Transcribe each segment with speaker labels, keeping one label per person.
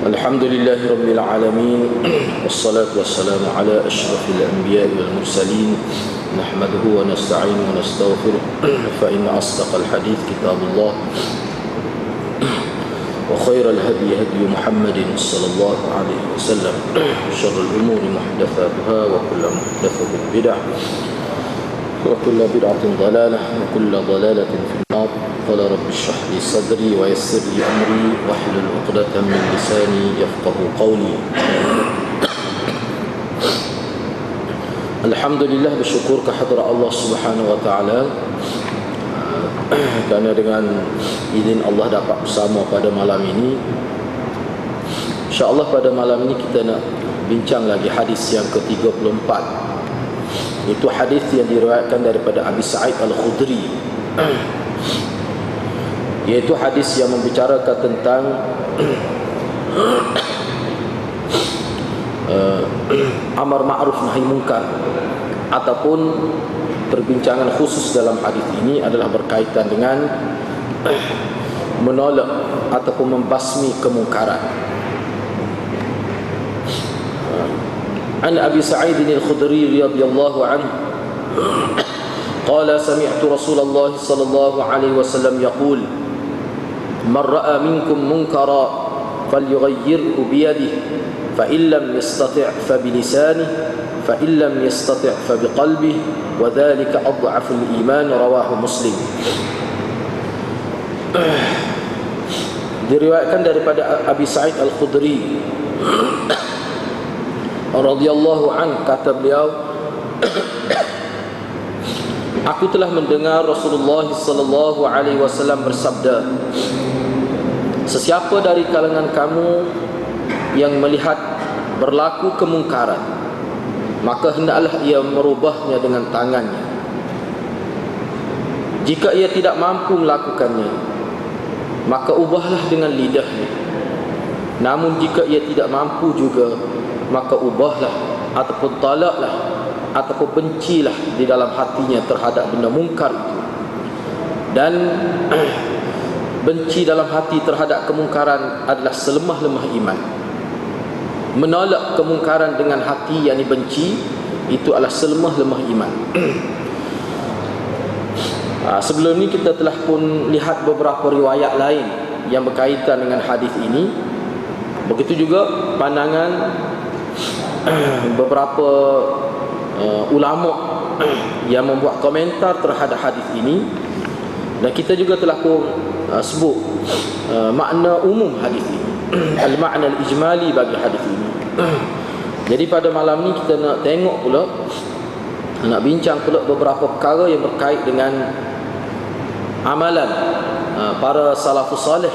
Speaker 1: الحمد لله رب العالمين والصلاة والسلام على أشرف الأنبياء والمرسلين نحمده ونستعين ونستغفره فإن أصدق الحديث كتاب الله وخير الهدي هدي محمد صلى الله عليه وسلم شر الأمور محدثاتها وكل محدثة بدعة وكل بدعة ضلالة وكل ضلالة في النار. قال رب اشرح لي صدري ويسر لي أمري واحلل عقدة من لساني يفقهوا قولي. Alhamdulillah, bersyukur kehadrat Allah Subhanahu wa taala kerana dengan izin Allah dapat bersama pada malam ini. InsyaAllah pada malam ini kita nak bincang lagi hadis yang ke-34. Itu hadis yang diriwayatkan daripada Abi Sa'id Al-Khudri, iaitu hadis yang membicarakan tentang amar ma'ruf nahi munkar, ataupun perbincangan khusus dalam hadis ini adalah berkaitan dengan menolak ataupun membasmi kemungkaran. An Abi Sa'id Al-Khudri radhiyallahu anhu qala sami'tu Rasulullah sallallahu alaihi wasallam yaqul man ra'a minkum munkara falyughayyirhu bi yadihi fa in lam yastati' fa bi lisanihi fa in lam yastati' fa bi qalbihi wa dhalika adhafu al-iman, rawahu Muslim. Diriwayatkan daripada Abi Sa'id Al-Khudri radhiyallahu anhu, kata beliau, aku telah mendengar Rasulullah sallallahu alaihi wasallam bersabda, sesiapa dari kalangan kamu yang melihat berlaku kemungkaran, maka hendaklah ia merubahnya dengan tangannya. Jika ia tidak mampu melakukannya, maka ubahlah dengan lidahnya. Namun jika ia tidak mampu juga, maka ubahlah ataupun talaklah ataupun bencilah di dalam hatinya terhadap benda mungkar itu. Dan benci dalam hati terhadap kemungkaran adalah selemah-lemah iman. Menolak kemungkaran dengan hati yang dibenci itu adalah selemah-lemah iman. Sebelum ini kita telah pun lihat beberapa riwayat lain yang berkaitan dengan hadis ini. Begitu juga pandangan beberapa ulama yang membuat komentar terhadap hadis ini. Dan kita juga telah pun sebut makna umum hadis ini, al-makna al-ijmali bagi hadis ini. Jadi pada malam ni kita nak tengok pula, nak bincang pula beberapa perkara yang berkait dengan amalan para salafus salih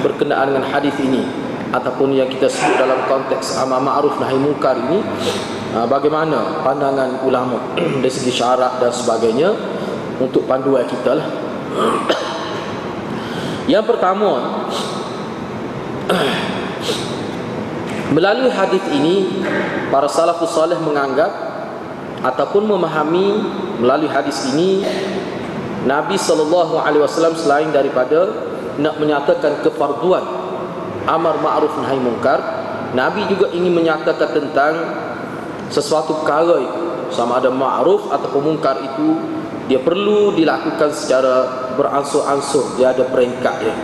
Speaker 1: berkenaan dengan hadis ini, ataupun yang kita sebut dalam konteks amar ma'ruf nahi munkar ini. Bagaimana pandangan ulama dari segi syarak dan sebagainya untuk panduan kita lah. Yang pertama, melalui hadis ini para salafus salih menganggap ataupun memahami melalui hadis ini Nabi SAW selain daripada nak menyatakan kefarduan amar ma'ruf nahi munkar, Nabi juga ingin menyatakan tentang sesuatu perkara itu, sama ada ma'ruf ataupun munkar itu, dia perlu dilakukan secara beransur-ansur, dia ada peringkat dia.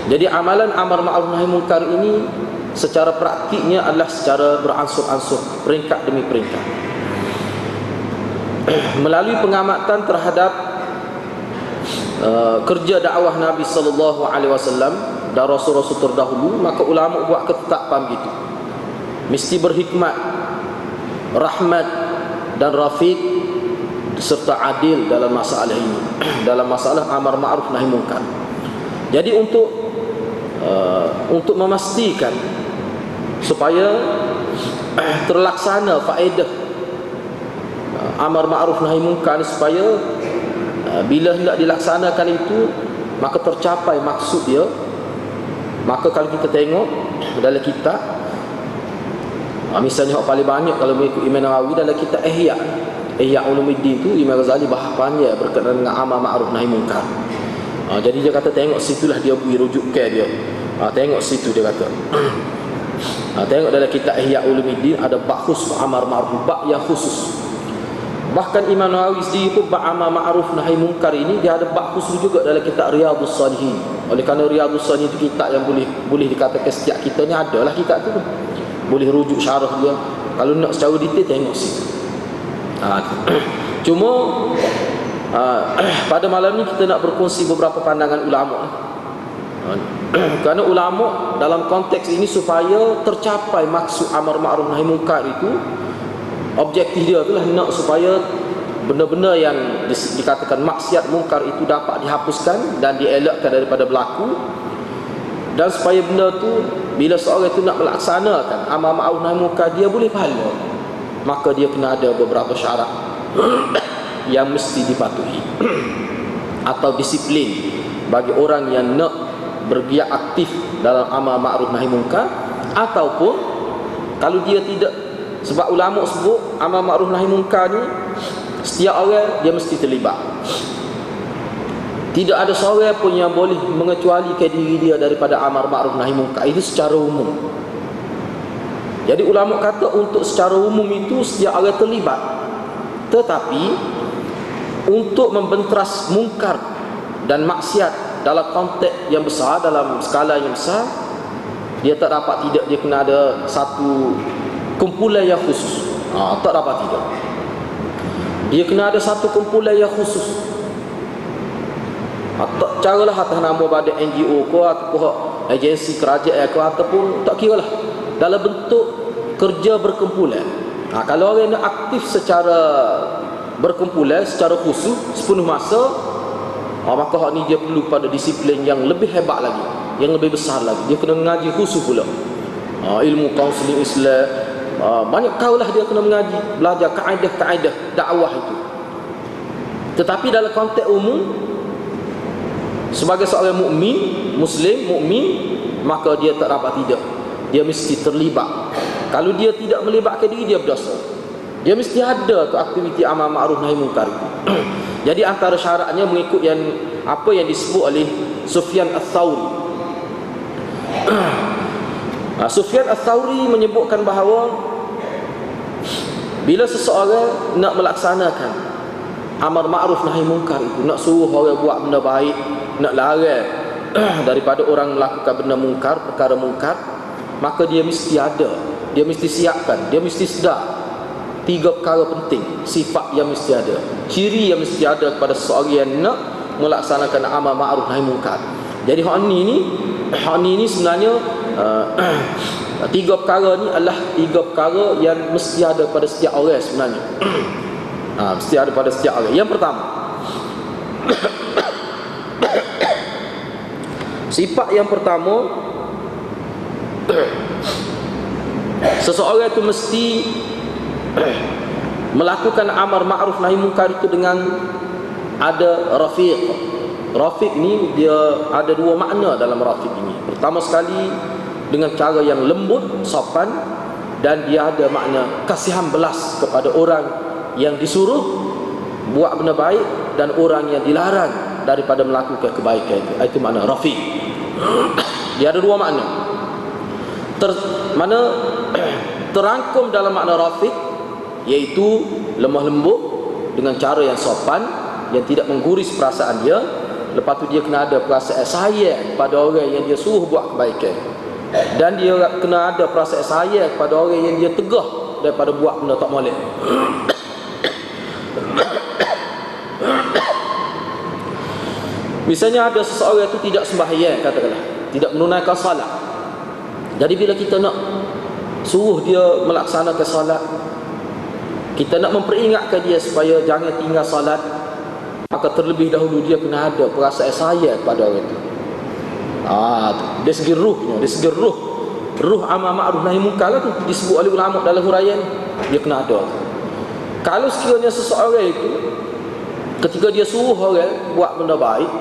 Speaker 1: Jadi amalan amar ma'ruf nahi munkar ini secara praktiknya adalah secara beransur-ansur, peringkat demi peringkat. Melalui pengamatan terhadap kerja dakwah Nabi sallallahu alaihi wasallam dan rasul-rasul terdahulu, maka ulama buat ketetapan begitu. Mesti berhikmat, rahmat dan rafiq serta adil dalam masalah ini, dalam masalah amar ma'ruf nahi munkar. Jadi untuk memastikan supaya terlaksana faedah amar ma'ruf nahi munkar, supaya bila hendak dilaksanakan itu maka tercapai maksud dia, maka kalau kita tengok dalam kitab, misalnya yang paling banyak kalau mengikut Imam Nawawi dalam kitab Ihya Ulumuddin tu, Imam Ghazali bahas panjang berkenaan dengan amar ma'ruf nahi munkar. Jadi dia kata tengok situlah dia beri rujukan dia. Tengok situ dia kata. Tengok dalam kitab Ihya Ulumuddin ada bab khusus amar ma'ruf, bab yang khusus. Bahkan Imam Nawawi sendiri pun bab amar ma'ruf nahi munkar ini dia ada bab khusus juga dalam kitab Riyadhus Shalihin. Oleh kerana Riyadhus Shalihin itu kitab yang boleh dikatakan setiap kita ni adalah kitab tu. Boleh rujuk syarah dia. Kalau nak secara detail tengok situ. Cuma pada malam ni kita nak berkongsi beberapa pandangan ulama. Kerana ulama dalam konteks ini supaya tercapai maksud amar ma'ruf nahi munkar itu, objektif dia itulah nak supaya benda-benda yang dikatakan maksiat munkar itu dapat dihapuskan dan dielakkan daripada berlaku, dan supaya benda tu bila seorang itu nak melaksanakan amar ma'ruf nahi munkar dia boleh pahala, maka dia kena ada beberapa syarat yang mesti dipatuhi atau disiplin bagi orang yang nak bergiat aktif dalam amal ma'ruf nahi munkar. Ataupun kalau dia tidak, sebab ulama sebut amal ma'ruf nahi munkar ni setiap orang dia mesti terlibat. Tidak ada seorang pun yang boleh mengecualikan diri dia daripada amal ma'ruf nahi munkar, itu secara umum. Jadi ulama kata untuk secara umum itu setiap orang terlibat. Tetapi untuk membenteras munkar dan maksiat dalam konteks yang besar, dalam skala yang besar, dia tak dapat tidak, dia kena ada satu kumpulan yang khusus. Tak dapat tidak, dia kena ada satu kumpulan yang khusus. Tak caralah atas nama badan NGO ko ataupun agensi kerajaan ko, ataupun tak kira lah, dalam bentuk kerja berkumpulan. Kalau orang nak aktif secara berkumpulan, secara khusus, sepenuh masa, maka hak ni dia perlu pada disiplin yang lebih hebat lagi, yang lebih besar lagi. Dia kena mengaji khusus pula, ilmu kaunseling Islam, banyak kau lah dia kena mengaji, belajar kaedah-kaedah dakwah itu. Tetapi dalam konteks umum, sebagai seorang mukmin, muslim, mukmin, maka dia tak dapat tidak, dia mesti terlibat. Kalau dia tidak melibatkan diri, dia berdosa. Dia mesti ada tu aktiviti amal ma'ruf nahi munkar. Jadi antara syaratnya mengikut yang apa yang disebut oleh Sufyan Ats-Tsauri. Sufyan Ats-Tsauri menyebutkan bahawa bila seseorang nak melaksanakan amar ma'ruf nahi munkar itu, nak suruh orang buat benda baik, nak larang daripada orang melakukan benda munkar, perkara munkar, maka dia mesti ada, dia mesti siapkan, dia mesti sedar 3 perkara penting, sifat yang mesti ada, ciri yang mesti ada kepada seseorang yang nak melaksanakan amal ma'ruf nahi munkar. Jadi hak ni sebenarnya 3 perkara ni adalah 3 perkara yang mesti ada pada setiap orang sebenarnya. Mesti ada pada setiap orang. Yang pertama, sifat yang pertama, seseorang itu mesti melakukan amar ma'ruf nahi munkar itu dengan ada rafiq. Rafiq ni dia ada 2 makna dalam rafiq ini. Pertama sekali dengan cara yang lembut, sopan, dan dia ada makna kasihan belas kepada orang yang disuruh buat benda baik dan orang yang dilarang daripada melakukan kebaikan itu. Itu makna rafiq. Dia ada 2 makna. Mana terangkum dalam makna rafiq, iaitu lemah lembut dengan cara yang sopan, yang tidak mengguris perasaan dia. Lepas tu dia kena ada perasaan sayang kepada orang yang dia suruh buat kebaikan, dan dia kena ada perasaan sayang kepada orang yang dia tegah daripada buat benda tak molek. Misalnya ada seseorang itu tidak sembahyang, katakanlah tidak menunaikan salat. Jadi bila kita nak suruh dia melaksanakan salat, kita nak memperingatkan dia supaya jangan tinggal salat, maka terlebih dahulu dia kena ada perasaan sayang kepada orang itu. Dari segi ruhnya, dari segi ruh amal ma'ruf nahi munkar lah tu disebut oleh ulama dalam huraian, dia kena ada. Kalau sekiranya seseorang itu ketika dia suruh orang buat benda baik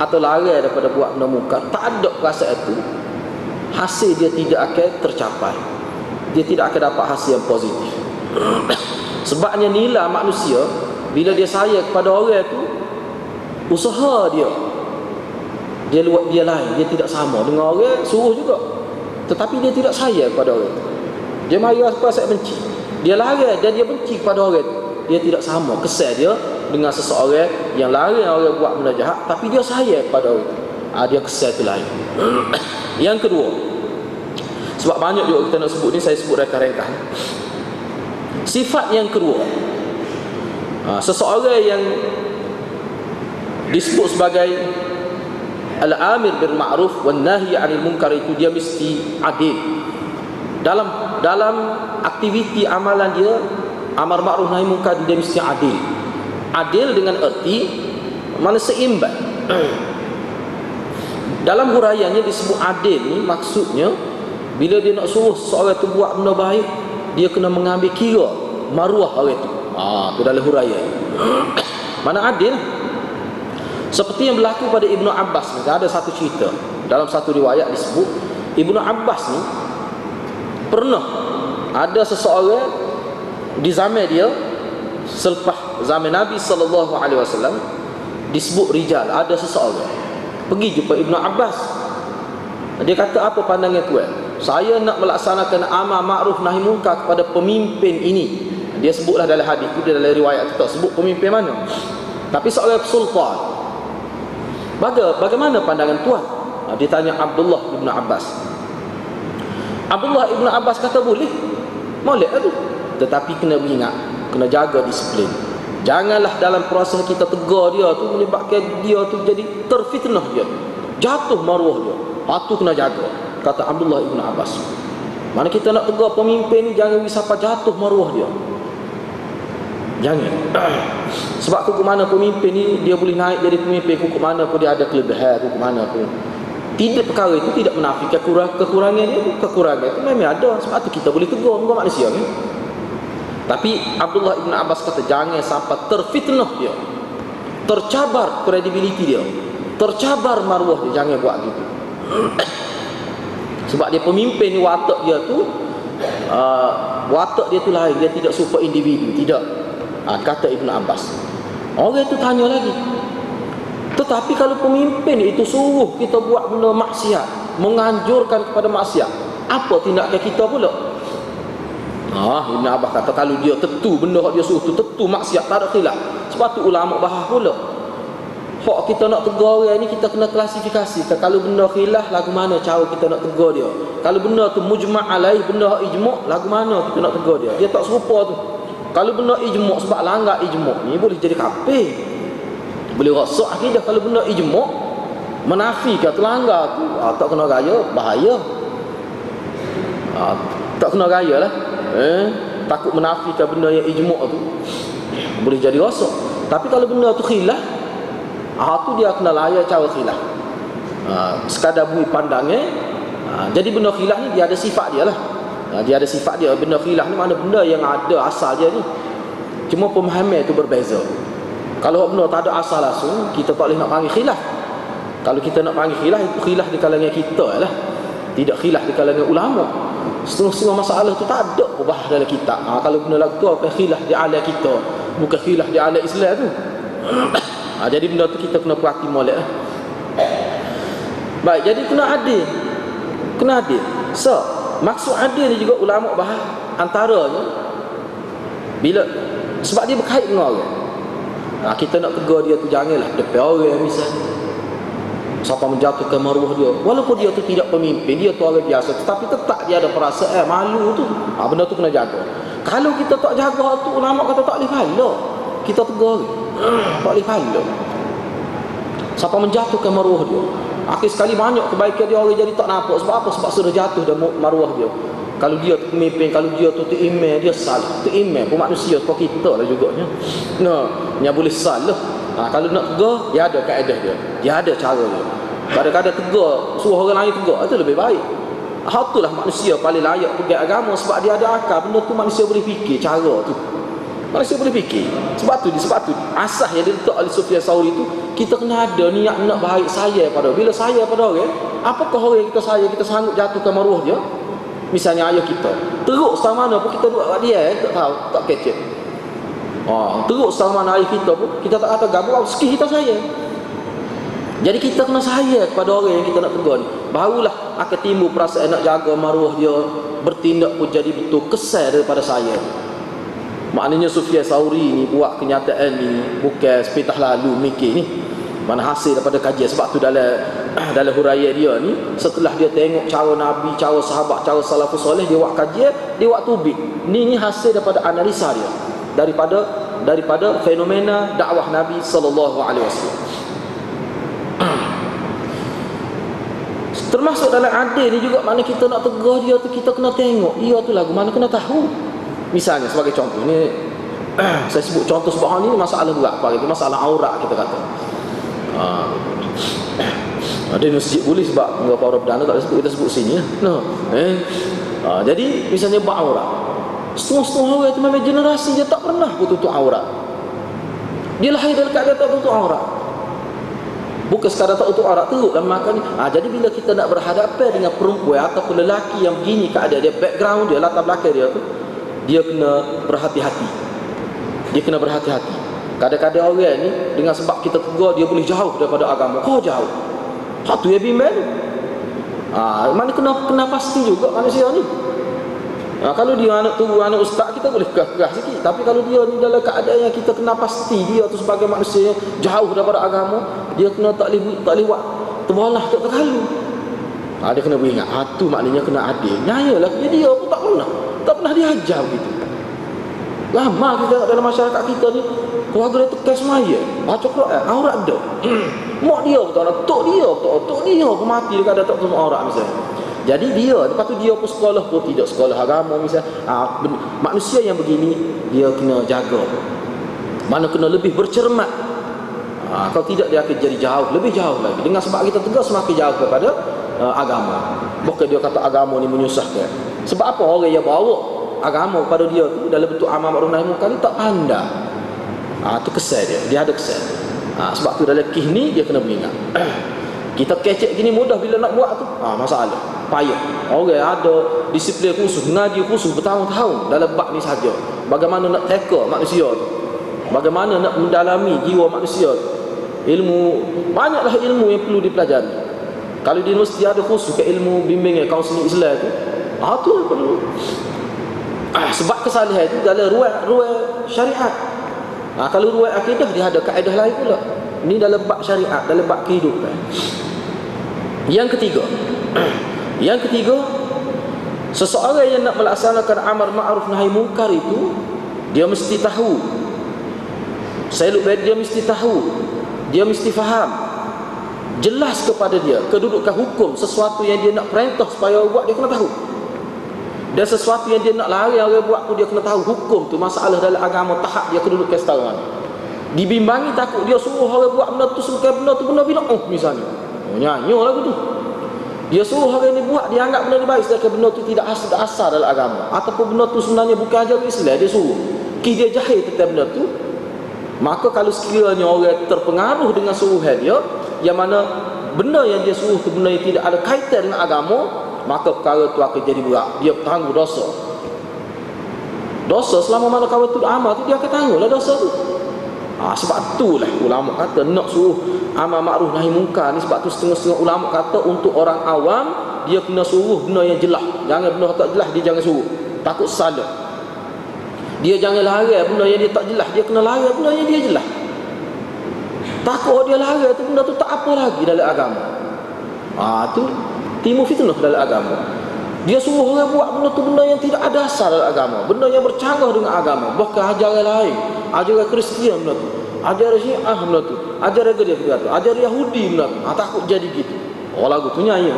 Speaker 1: atau larang daripada buat benda munkar, tak ada perasaan itu, hasil dia tidak akan tercapai, dia tidak akan dapat hasil yang positif. Sebabnya nilai manusia bila dia sayang kepada orang itu, usaha dia Dia lain, dia tidak sama dengan orang suruh juga, tetapi dia tidak sayang pada orang itu. Dia marah pasal benci, dia lari dan dia benci kepada orang itu. Dia tidak sama kesan dia dengan seseorang yang lari orang buat benda jahat, tapi dia sayang pada orang itu. Dia kesan itu lain. Yang kedua, sebab banyak juga kita nak sebut ni, saya sebut rekan-rekan. Sifat yang kedua, seseorang yang disebut sebagai al-amir bil ma'ruf wan nahi 'anil munkar itu dia mesti adil. Dalam aktiviti amalan dia, amar ma'ruf nahi munkar, dia mesti adil. Adil dengan erti mana seimbang. Dalam huraiannya disebut adil ni maksudnya bila dia nak suruh seseorang tu buat benda baik, dia kena mengambil kira maruah orang tu. Tu dalam huraian. Mana adil? Seperti yang berlaku pada Ibnu Abbas. Ada satu cerita dalam satu riwayat disebut Ibnu Abbas ni pernah ada seseorang di zaman dia selepas zaman Nabi SAW disebut rijal. Ada seseorang pergi jumpa Ibnu Abbas. Dia kata, apa pandangan tuan? Saya nak melaksanakan amar ma'ruf nahi munkar kepada pemimpin ini. Dia sebutlah dalam hadis itu, dalam riwayat itu tak sebut pemimpin mana, tapi seorang sultan. Bagaimana pandangan tuan? Dia tanya Abdullah ibn Abbas. Abdullah ibn Abbas kata boleh tu, tetapi kena ingat, kena jaga disiplin. Janganlah dalam proses kita tegur dia tu menyebabkan dia tu jadi terfitnah, dia jatuh maruah dia. Tu kena jaga, kata Abdullah ibn Abbas. Mana kita nak tegur pemimpin ni, jangan wisapa jatuh maruah dia. Jangan. Sebab kuku mana pemimpin ni, dia boleh naik jadi pemimpin, kuku mana pun dia ada kelebihan, kuku mana pun. Tidak, perkara itu tidak menafikan kekurangan dia. Kekurangan itu memang ada, sebab tu kita boleh tegur muka manusia ni. Tapi Abdullah ibn Abbas kata jangan sampai terfitnah dia, tercabar kredibiliti dia, tercabar maruah dia. Jangan buat gitu. Sebab dia pemimpin ni, watak dia tu watak dia tu lain, dia tidak super individu, tidak. Kata Ibn Abbas. Orang itu tanya lagi, tetapi kalau pemimpin itu suruh kita buat benda maksiat, menganjurkan kepada maksiat, apa tindakan kita pula? Ibn Abbas kata kalau dia tentu benda dia suruh tu tentu maksiat, tak ada khilaf. Sebab tu ulama bahas pula, hak kita nak tegur orang ni, kita kena klasifikasi. Kalau benda khilaf, lagu mana cara kita nak tegur dia? Kalau benda tu mujma' alaih, benda ijma', lagu mana kita nak tegur dia? Dia tak serupa tu. Kalau benda ijma', sebab langgar ijma' ni boleh jadi kafir, boleh rosak akidah. Kalau benda ijma' menafikan terlanggar tu, tak kena raya, bahaya. Tak kena raya lah. Takut menafikan benda yang ijma' tu, boleh jadi rosak. Tapi kalau benda tu khilaf, tu dia kena layak cara khilaf. Sekadar bui pandangnya. Jadi benda khilaf ni dia ada sifat dia lah. Dia ada sifat dia. Benda khilaf ni mana benda yang ada asal dia ni, cuma pemahaman tu berbeza. Kalau benda tak ada asal langsung, kita tak boleh nak panggil khilaf. Kalau kita nak panggil khilaf, itu khilaf di kalangan kita lah, tidak khilaf di kalangan ulama. Setengah-setengah masalah tu tak ada bahas dalam kitab. Kalau benda lagu tu apa khilaf di ala kita, bukan khilaf di ala Islam tu. Jadi benda tu kita kena perhati molek lah. Baik, jadi kena adil. Kena adil. So, maksud adil ni juga ulama bahas antaranya bila, sebab dia berkait dengan orang. Kita nak tegur dia tu janganlah depan orang misalnya, siapa menjatuhkan maruah dia, walaupun dia tu tidak pemimpin, dia tu orang biasa, tetapi tetap dia ada perasaan malu tu. Benda tu kena jaga. Kalau kita tak jaga tu, ulama kata tak boleh pahala kita tegur. Tak boleh pahala siapa menjatuhkan maruah dia. Akhir sekali banyak kebaikan dia orang jadi tak nampak. Sebab apa? Sebab sudah jatuh dah maruah dia. Kalau dia tu pemimpin, kalau dia tu imam, dia salah. Tu imam pun manusia seperti kita lah juga. Yang boleh salah. Kalau nak tegur, dia ada kaedah dia, dia ada cara dia. Kadang-kadang tegur, suruh orang lain tegur, itu lebih baik. Itulah manusia paling layak pegang agama, sebab dia ada akal. Benda tu manusia boleh fikir cara tu. Manusia boleh fikir. Sebab tu asas yang diletak oleh Sufyan Tsauri tu, kita kena ada niat nak baik saya pada. Bila saya pada orang, apakah orang yang kita sayang, kita sanggup jatuhkan maruah dia. Misalnya ayah kita, teruk sama mana pun kita duduk kat dia, tak tahu, tak kecek. Teruk sama mana ayah kita pun, kita tak kata gabrau, sekih kita sayang. Jadi kita kena sayang kepada orang yang kita nak tegur ni. Barulah akan timbul perasaan nak jaga maruah dia, bertindak pun jadi betul kesal daripada saya. Maknanya Sufyan Tsauri ni buat kenyataan ni bukan sepatah lalu mikir ni. Mana hasil daripada kajian. Sebab tu dalam huraian dia ni, setelah dia tengok cara Nabi, cara sahabat, cara salafus soleh, dia buat kajian, dia buat tubik. Ni hasil daripada analisa dia, daripada fenomena dakwah Nabi sallallahu alaihi wasallam. Termasuk dalam adil ni juga, mana kita nak tegur dia tu, kita kena tengok dia tu lagu mana, kena tahu. Misalnya sebagai contoh ni, saya sebut contoh sebab ni masalah berat, masalah aurat kita kata. Ada masjid boleh sebab beberapa orang perdana tak sebut, kita sebut sini no. Jadi misalnya bab aurat, setengah-setengah orang itu memang generasi dia tak pernah pun tutup aurat. Dia lahir dalam keadaan tak tutup aurat. Bukan sekadar tak tutup aurat, teruk dalam makan ni. Jadi bila kita nak berhadapan dengan perempuan ataupun lelaki yang begini keadaan dia, background dia, latar belakang dia tu, dia kena berhati-hati. Dia kena berhati-hati. Kadang-kadang orang ni dengan sebab kita tegur dia boleh jauh daripada agama. Kau jauh. Satu yang bimbang. Mana kena pasti juga manusia ni. Kalau dia anak tunggu anak ustaz, kita boleh keras sikit. Tapi kalau dia ni dalam keadaan yang kita kena pasti dia tu sebagai manusia yang jauh daripada agama, dia kena tak boleh buat terbalah tak terlalu. Dia kena beringat. Tu maknanya kena adil. Nyayalah dia pun tak pernah diajar begitu. Lama kita dalam masyarakat kita ni, keluarga dia tekan semaya, baca Quran, aurat dah. Mak dia betul, tok dia pun mati dekat ada tak semua aurat misalnya. Jadi dia, lepas tu dia pun sekolah pun tidak sekolah agama misalnya. Manusia yang begini dia kena jaga. Mana kena lebih bercermat. Kalau tidak dia akan jadi lebih jauh lagi. Dengan sebab kita tegar semakin jauh kepada agama. Bukan dia kata agama ni menyusahkan. Sebab apa orang yang bawa agama pada dia tu dalam bentuk amar ma'ruf nahi munkar ni tak pandai. Tu kesal dia ada kesal. Sebab tu dalam kisah ni dia kena beringat. Kita kecek gini mudah bila nak buat tu, masalah payah. Orang ada disiplin khusus, ngaji khusus bertahun-tahun dalam bab ni saja. Bagaimana nak tackle manusia tu, bagaimana nak mendalami jiwa manusia tu. Banyaklah ilmu yang perlu dipelajari. Kalau di universiti ada khusus ke ilmu bimbingan kaunseling Islam tu, tu perlu. Sebab kesalahan itu dalam ruang syariat. Kalau ruang akidah dia ada kaedah lain pula. Ini dalam bab syariat, dalam bab kehidupan. Yang ketiga, seseorang yang nak melaksanakan amar ma'ruf nahi munkar itu, dia mesti tahu. Dia mesti tahu. Dia mesti faham. Jelas kepada dia kedudukan hukum sesuatu yang dia nak perintah supaya orang buat, dia kena tahu. Dan sesuatu yang dia nak larang orang buat tu, dia kena tahu hukum tu, masalah dalam agama, tahap dia kedudukan setara mana. Dibimbangi takut dia suruh orang buat benda tu bukan benda tu benda bid'ah misalnya. Nyanyo lagu tu. Dia suruh orang ni buat, dia anggap benda ni baik sedangkan benda tu tidak asal dalam agama, ataupun benda tu sebenarnya bukan ajaran Islam, dia suruh. Dia jahil tentang benda tu. Maka kalau sekiranya orang terpengaruh dengan suruhan dia, yang mana benda yang dia suruh tu benda yang tidak ada kaitan dengan agama, maka perkara tu akan jadi berat. Dia tangguh dosa. Dosa selama mana kawan tu amal tu, dia akan tangguhlah dosa tu. Sebab itulah ulama kata nak suruh amar ma'ruf nahi munkar ni. Sebab tu setengah-setengah ulama kata untuk orang awam, dia kena suruh benda yang jelas. Jangan benda tak jelas dia jangan suruh, takut salah. Dia jangan larang benda yang dia tak jelas, dia kena larang benda yang dia jelas. Takut dia larang tu benda tu tak apa lagi dalam agama. Tu timbul fitnah dalam agama. Dia suruh orang buat benda tu benda yang tidak ada asal dalam agama, benda yang bercanggah dengan agama, bahkan ajaran lain, ajaran Kristian benda tu, ajaran Syiah benda tu, ajaran Gereja benda tu, ajaran Yahudi benda tu. Takut jadi gitu. Lagu tu nyanyi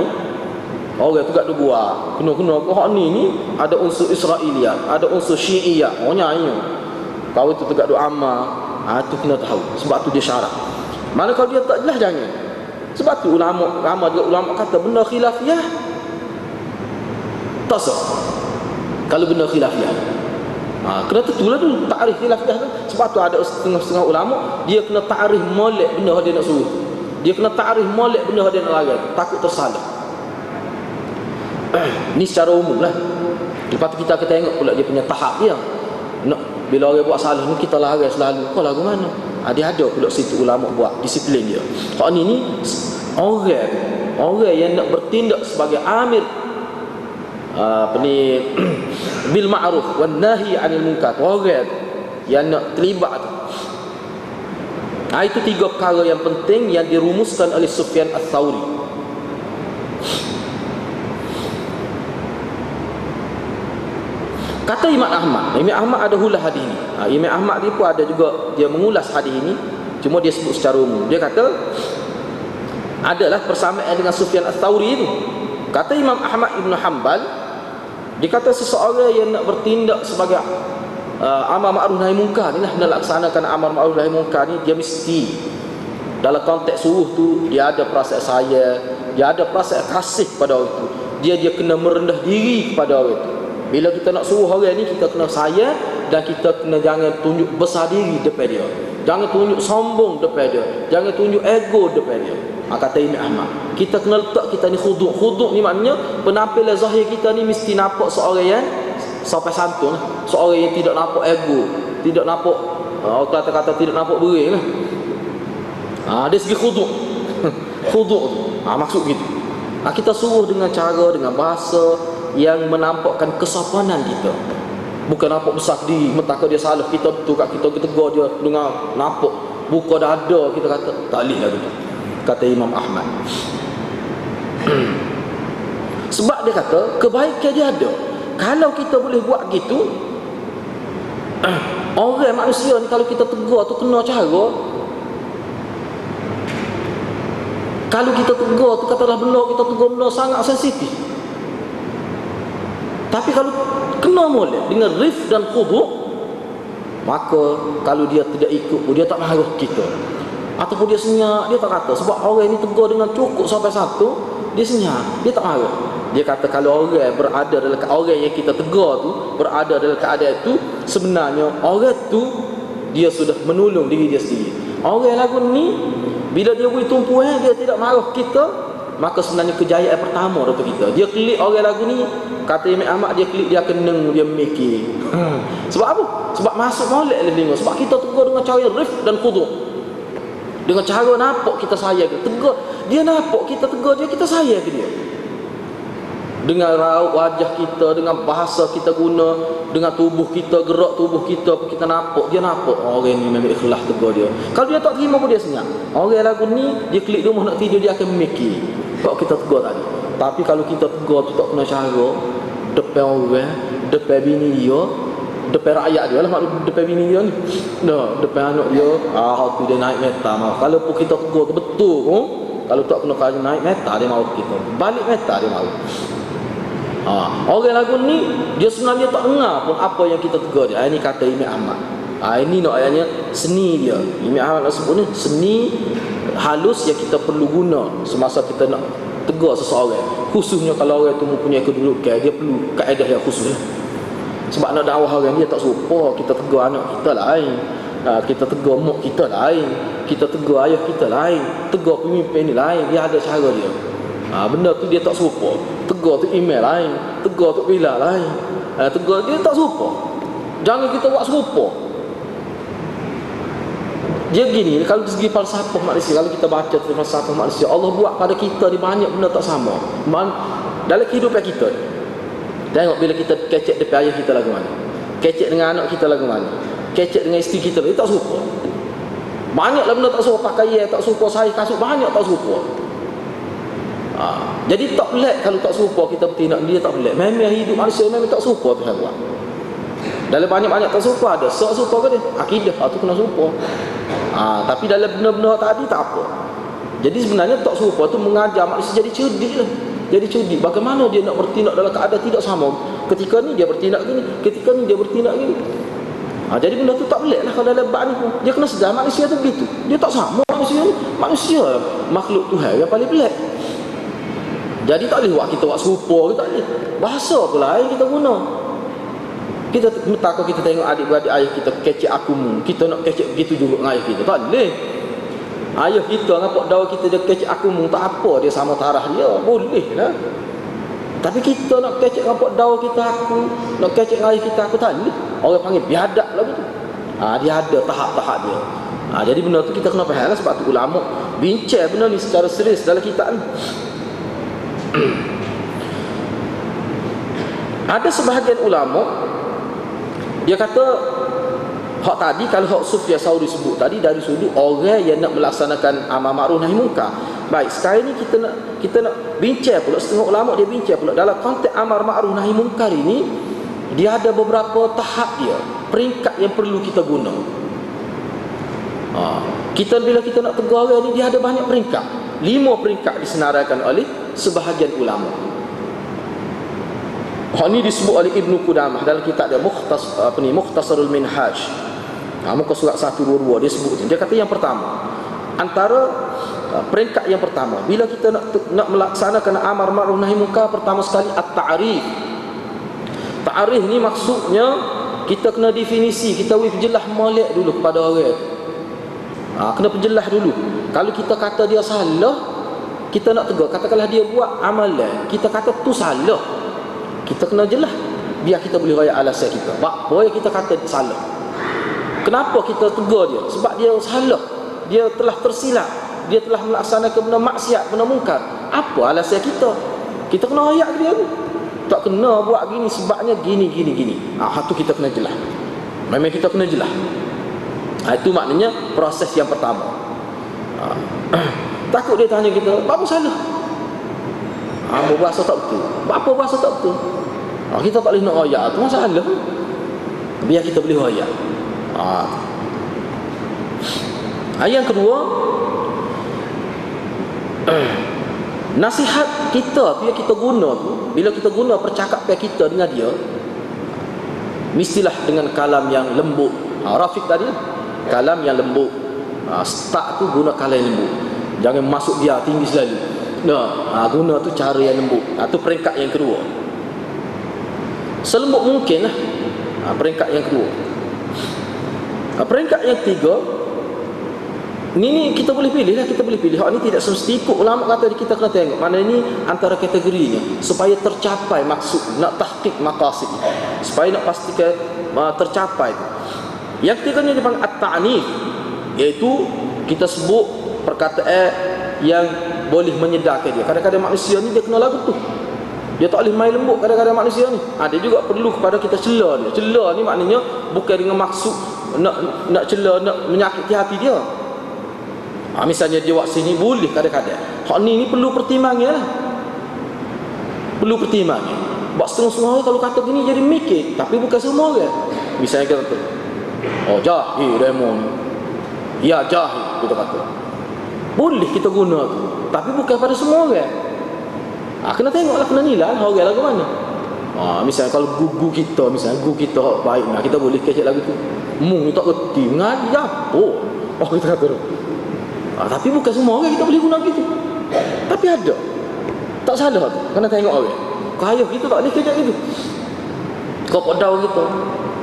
Speaker 1: orang tu gak buat kena kau ni ada unsur Israiliyat, ada unsur Syiiyat. Nyanyi kau itu tegak doa amal. Tu kena tahu. Sebab tu dia syarat. Mana kalau dia tak jelas jangan. Sebab tu ulama kata benda khilafiyah tak sah. Kalau benda khilafiyah, kena tentulah tu takrif khilafiyah tu. Sebab tu ada setengah-setengah ulama dia kena takrif molek benda dia nak suruh. Dia kena takrif molek benda dia nak larang. Takut tersalah. Ni secara umum lah. Lepas tu kita akan tengok pula dia punya tahap dia. Bila orang buat salah ni kita larang selalu. Kau lagu mana? Dia ada pula situ ulama buat disiplin dia. Kau ni orang yang nak bertindak sebagai amir bil ma'ruf wan nahi 'anil munkar. Orang yang nak terlibat tu. Itu 3 perkara yang penting yang dirumuskan oleh Sufyan Ats-Tsauri. Kata Imam Ahmad ada hulah hadis ni. Imam Ahmad ni pun ada juga dia mengulas hadis ini, cuma dia sebut secara umum. Dia kata adalah persamaan dengan Sufyan Ats-Tsauri itu. Kata Imam Ahmad Ibn Hanbal, dia kata seseorang yang nak bertindak sebagai amar ma'ruf nahi munkar ni lah, nak laksanakan amar ma'ruf nahi munkar ni, dia mesti dalam konteks suruh tu dia ada perasaan sayang, dia ada perasaan kasih pada orang itu. Dia kena merendah diri kepada orang itu. Bila kita nak suruh orang ni, kita kena sayang dan kita kena jangan tunjuk besar diri depan dia. Jangan tunjuk sombong depan dia. Jangan tunjuk ego depan dia. Kata Imam Ahmad, kita kena letak kita ni khuduk. Khuduk ni maknanya penampilan zahir kita ni mesti nampak seorang yang sampai santun, seorang yang tidak nampak ego, tidak nampak kata-kata tidak nampak bering lah. Dari segi khuduk. Khuduk tu maksud gitu. Kita suruh dengan cara, dengan bahasa yang menampakkan kesopanan kita. Bukan nampak besar diri, mentaka dia salah, kita betul kat kita tegur dia dengan nampak buka dada, kita kata tak boleh lah gitu. Kata Imam Ahmad. Sebab dia kata kebaikan dia ada. Kalau kita boleh buat gitu, orang manusia ni kalau kita tegur tu kena cara. Kalau kita tegur tu katalah benar, kita tegur benar sangat sensitif. Tapi kalau kena molek dengan rif dan khuduk, maka kalau dia tidak ikut, dia tak marah kita, ataupun dia senyap, dia tak kata. Sebab orang ini tegur dengan cukup sampai satu, dia senyap, dia tak marah. Dia kata kalau orang berada dalam orang yang kita tegur tu berada dalam keadaan itu, sebenarnya orang tu dia sudah menolong diri dia sendiri. Orang lagu ni bila dia boleh tumpuan, dia tidak marah kita, maka sebenarnya kejayaan pertama untuk kita. Dia klik orang lagu ni, kata Imam Ahmad, dia klik, dia kenang, dia mikir. Sebab apa? Sebab masuk molek dia dengar. Sebab kita tegur dengan cara rif dan khuduk. Dengan cara nampak kita sayang dia. Tegur, dia nampak kita tegur dia, kita sayang ke dia. Dengan raut wajah kita, dengan bahasa kita guna, dengan tubuh kita, gerak tubuh kita, kita nampak, dia nampak orang ni memang ikhlas tegur dia. Kalau dia tak terima pun dia senyap. Orang lagu ni, dia klik rumah nak tidur, dia akan memikir kok kita tegur tadi. Tapi kalau kita tegur tu tak kena cara, depan orang, depan bini dia, depan rakyat dia lah, maksud depan bini dia ni, depan anak dia, tu dia naik meta mau. Kalau pun kita tegur tu betul pun, kalau tak kena kali naik meta, dia mau kita balik meta, dia mau. Orang lagu ni dia sebenarnya tak dengar pun apa yang kita tegur dia. Ini kata Imam Ahmad. Ini nak ayatnya seni dia. Imam Ahmad nak sebut ni seni halus yang kita perlu guna semasa kita nak tegur seseorang. Khususnya kalau orang tu mempunyai kedudukan, dia perlu kaedah yang khusus. Sebab nak dakwah orang dia tak serupa. Kita tegur anak kita lain, kita tegur mak kita lain, kita tegur ayah kita lain, tegur pemimpin ni lain. Dia ada cara dia. Benda tu dia tak serupa. Tegur tu email lain, tegur tu bila lain, tegur dia tak serupa. Jangan kita buat serupa. Dia gini, kalau dari segi falsafah manusia, kalau kita baca tentang falsafah manusia, Allah buat pada kita ni banyak benda tak sama. Dalam kehidupan kita, tengok bila kita kecek depan ayah kita lagu mana, kecek dengan anak kita lagu mana, kecek dengan isteri kita, dia tak serupa. Banyaklah benda tak serupa, pakaian tak serupa, saya kasut banyak tak serupa. Jadi tak pelik kalau tak serupa kita bertindak, dia tak pelik. Memang hidup manusia memang tak serupa Tuhan buat. Dalam banyak-banyak tak serupa ada. Serupa ke dia? Akidah tu kena serupa. Tapi dalam benda-benda tadi tak apa. Jadi sebenarnya tak serupa tu mengajar manusia jadi cerdik lah. Jadi cerdik. Bagaimana dia nak bertindak dalam keadaan tidak sama. Ketika ni dia bertindak gini, ketika ni dia bertindak gini. Jadi benda tu tak pelik lah kalau dalam bab ni pun. Dia kena sedar manusia tu begitu. Dia tak sama manusia ni. Manusia makhluk Tuhan yang paling pelik. Jadi tak boleh buat kita buat serupa, kita tak boleh. Bahasa pula yang kita guna. Kita takut kita tengok adik-beradik ayah kita kecek akumu, kita nak kecek begitu juga dengan ayah kita. Tak boleh. Ayah kita nampak daun kita dia kecek akumu, tak apa dia sama tarah dia, boleh lah. Tapi kita nak kecek nampak daun kita aku, nak kecek dengan ayah kita aku, tak boleh. Orang panggil biadab lah gitu. Dia ada tahap-tahap dia. Jadi benda tu kita kena faham, sebab tu ulama bincang benda ni secara serius dalam kitab ni. Ada sebahagian ulama dia kata hak tadi, kalau hak Sufyan Tsauri sebut tadi dari sudut orang yang nak melaksanakan amar ma'ruf nahi munkar. Baik, sekarang ni kita nak bincang pula, setengah ulama dia bincang pula dalam konteks amar ma'ruf nahi munkar ini, dia ada beberapa tahap dia, peringkat yang perlu kita guna. Bila kita nak tegur orang ni, dia ada banyak peringkat. 5 peringkat disenaraikan oleh sebahagian ulama. Hal ni disebut oleh Ibnu Qudamah dalam kitab dia Mukhtasarul Minhaj. Muka surat 122 dia sebut. Dia kata yang pertama, antara peringkat yang pertama, bila kita nak melaksanakan amar ma'ruf nahi munkar, pertama sekali at-ta'rif. Ta'rif ni maksudnya kita kena definisi, kita perjelas molek dulu kepada orang. Kena perjelas dulu. Kalau kita kata dia salah, kita nak tegur, katakanlah dia buat amalan, kita kata tu salah, kita kena jelas biar kita boleh raya alasan kita. Apa yang kita kata salah, kenapa kita tegur dia? Sebab dia salah, dia telah tersilap, dia telah melaksanakan benda maksiat, benda mungkar. Apa alasan kita? Kita kena raya dia tu. Tak kena buat gini sebabnya gini. Itu kita kena jelas. Memang kita kena jelas. Itu maknanya proses yang pertama. Takut dia tanya kita, apa salah? Bahasa tak betul. Apa bahasa tak betul? Kita tak boleh nak royak tu, masalah. Biar kita boleh royak. Yang kedua, nasihat kita tu yang kita guna tu, bila kita guna percakapan kita dengan dia, mestilah dengan kalam yang lembut. Rafiq tadi, kalam yang lembut. Start tu guna kalam yang lembut. Jangan masuk dia tinggi selalu. Guna tu cara yang lembut. Tu peringkat yang kedua. Selembut mungkin lah. Peringkat yang kedua. Peringkat yang ketiga, ni kita boleh pilih lah. Kita boleh pilih. Hak ni tidak semesti ikut ulama kata, kita kena tengok mana ni antara kategorinya, supaya tercapai maksud, nak tahqiq maqasid, supaya nak pastikan tercapai. Yang ketiganya dipanggil at-ta'nif, iaitu kita sebut perkataan yang boleh menyedarkan dia. Kadang-kadang manusia ni dia kena lagu tu, dia tak boleh main lembut kadang-kadang manusia ni. Dia juga perlu kepada kita cela dia. Cela ni maknanya bukan dengan maksud nak cela, nak menyakiti hati dia. Misalnya dia buat sini, boleh kadang-kadang. Hak ni perlu pertimbangan lah. Perlu pertimbangan. Buat setengah-setengah orang kalau kata gini jadi mikir, tapi bukan semua orang. Misalnya kita kata, jahil demo ni, ya jahil, kita kata, boleh kita guna tu, tapi bukan pada semua orang. Kena tengoklah, kena nilai orang lagu mana. Misalnya kalau guru kita, misalnya guru kita baik, kita boleh kecek lagu tu. Ni tak kerti ngaji apa. Kita kata tu. Tapi bukan semua orang kita boleh guna gitu. Tapi ada, tak salah tu. Kena tengok orang. Kaya kita tak boleh kecek gitu. Kau podau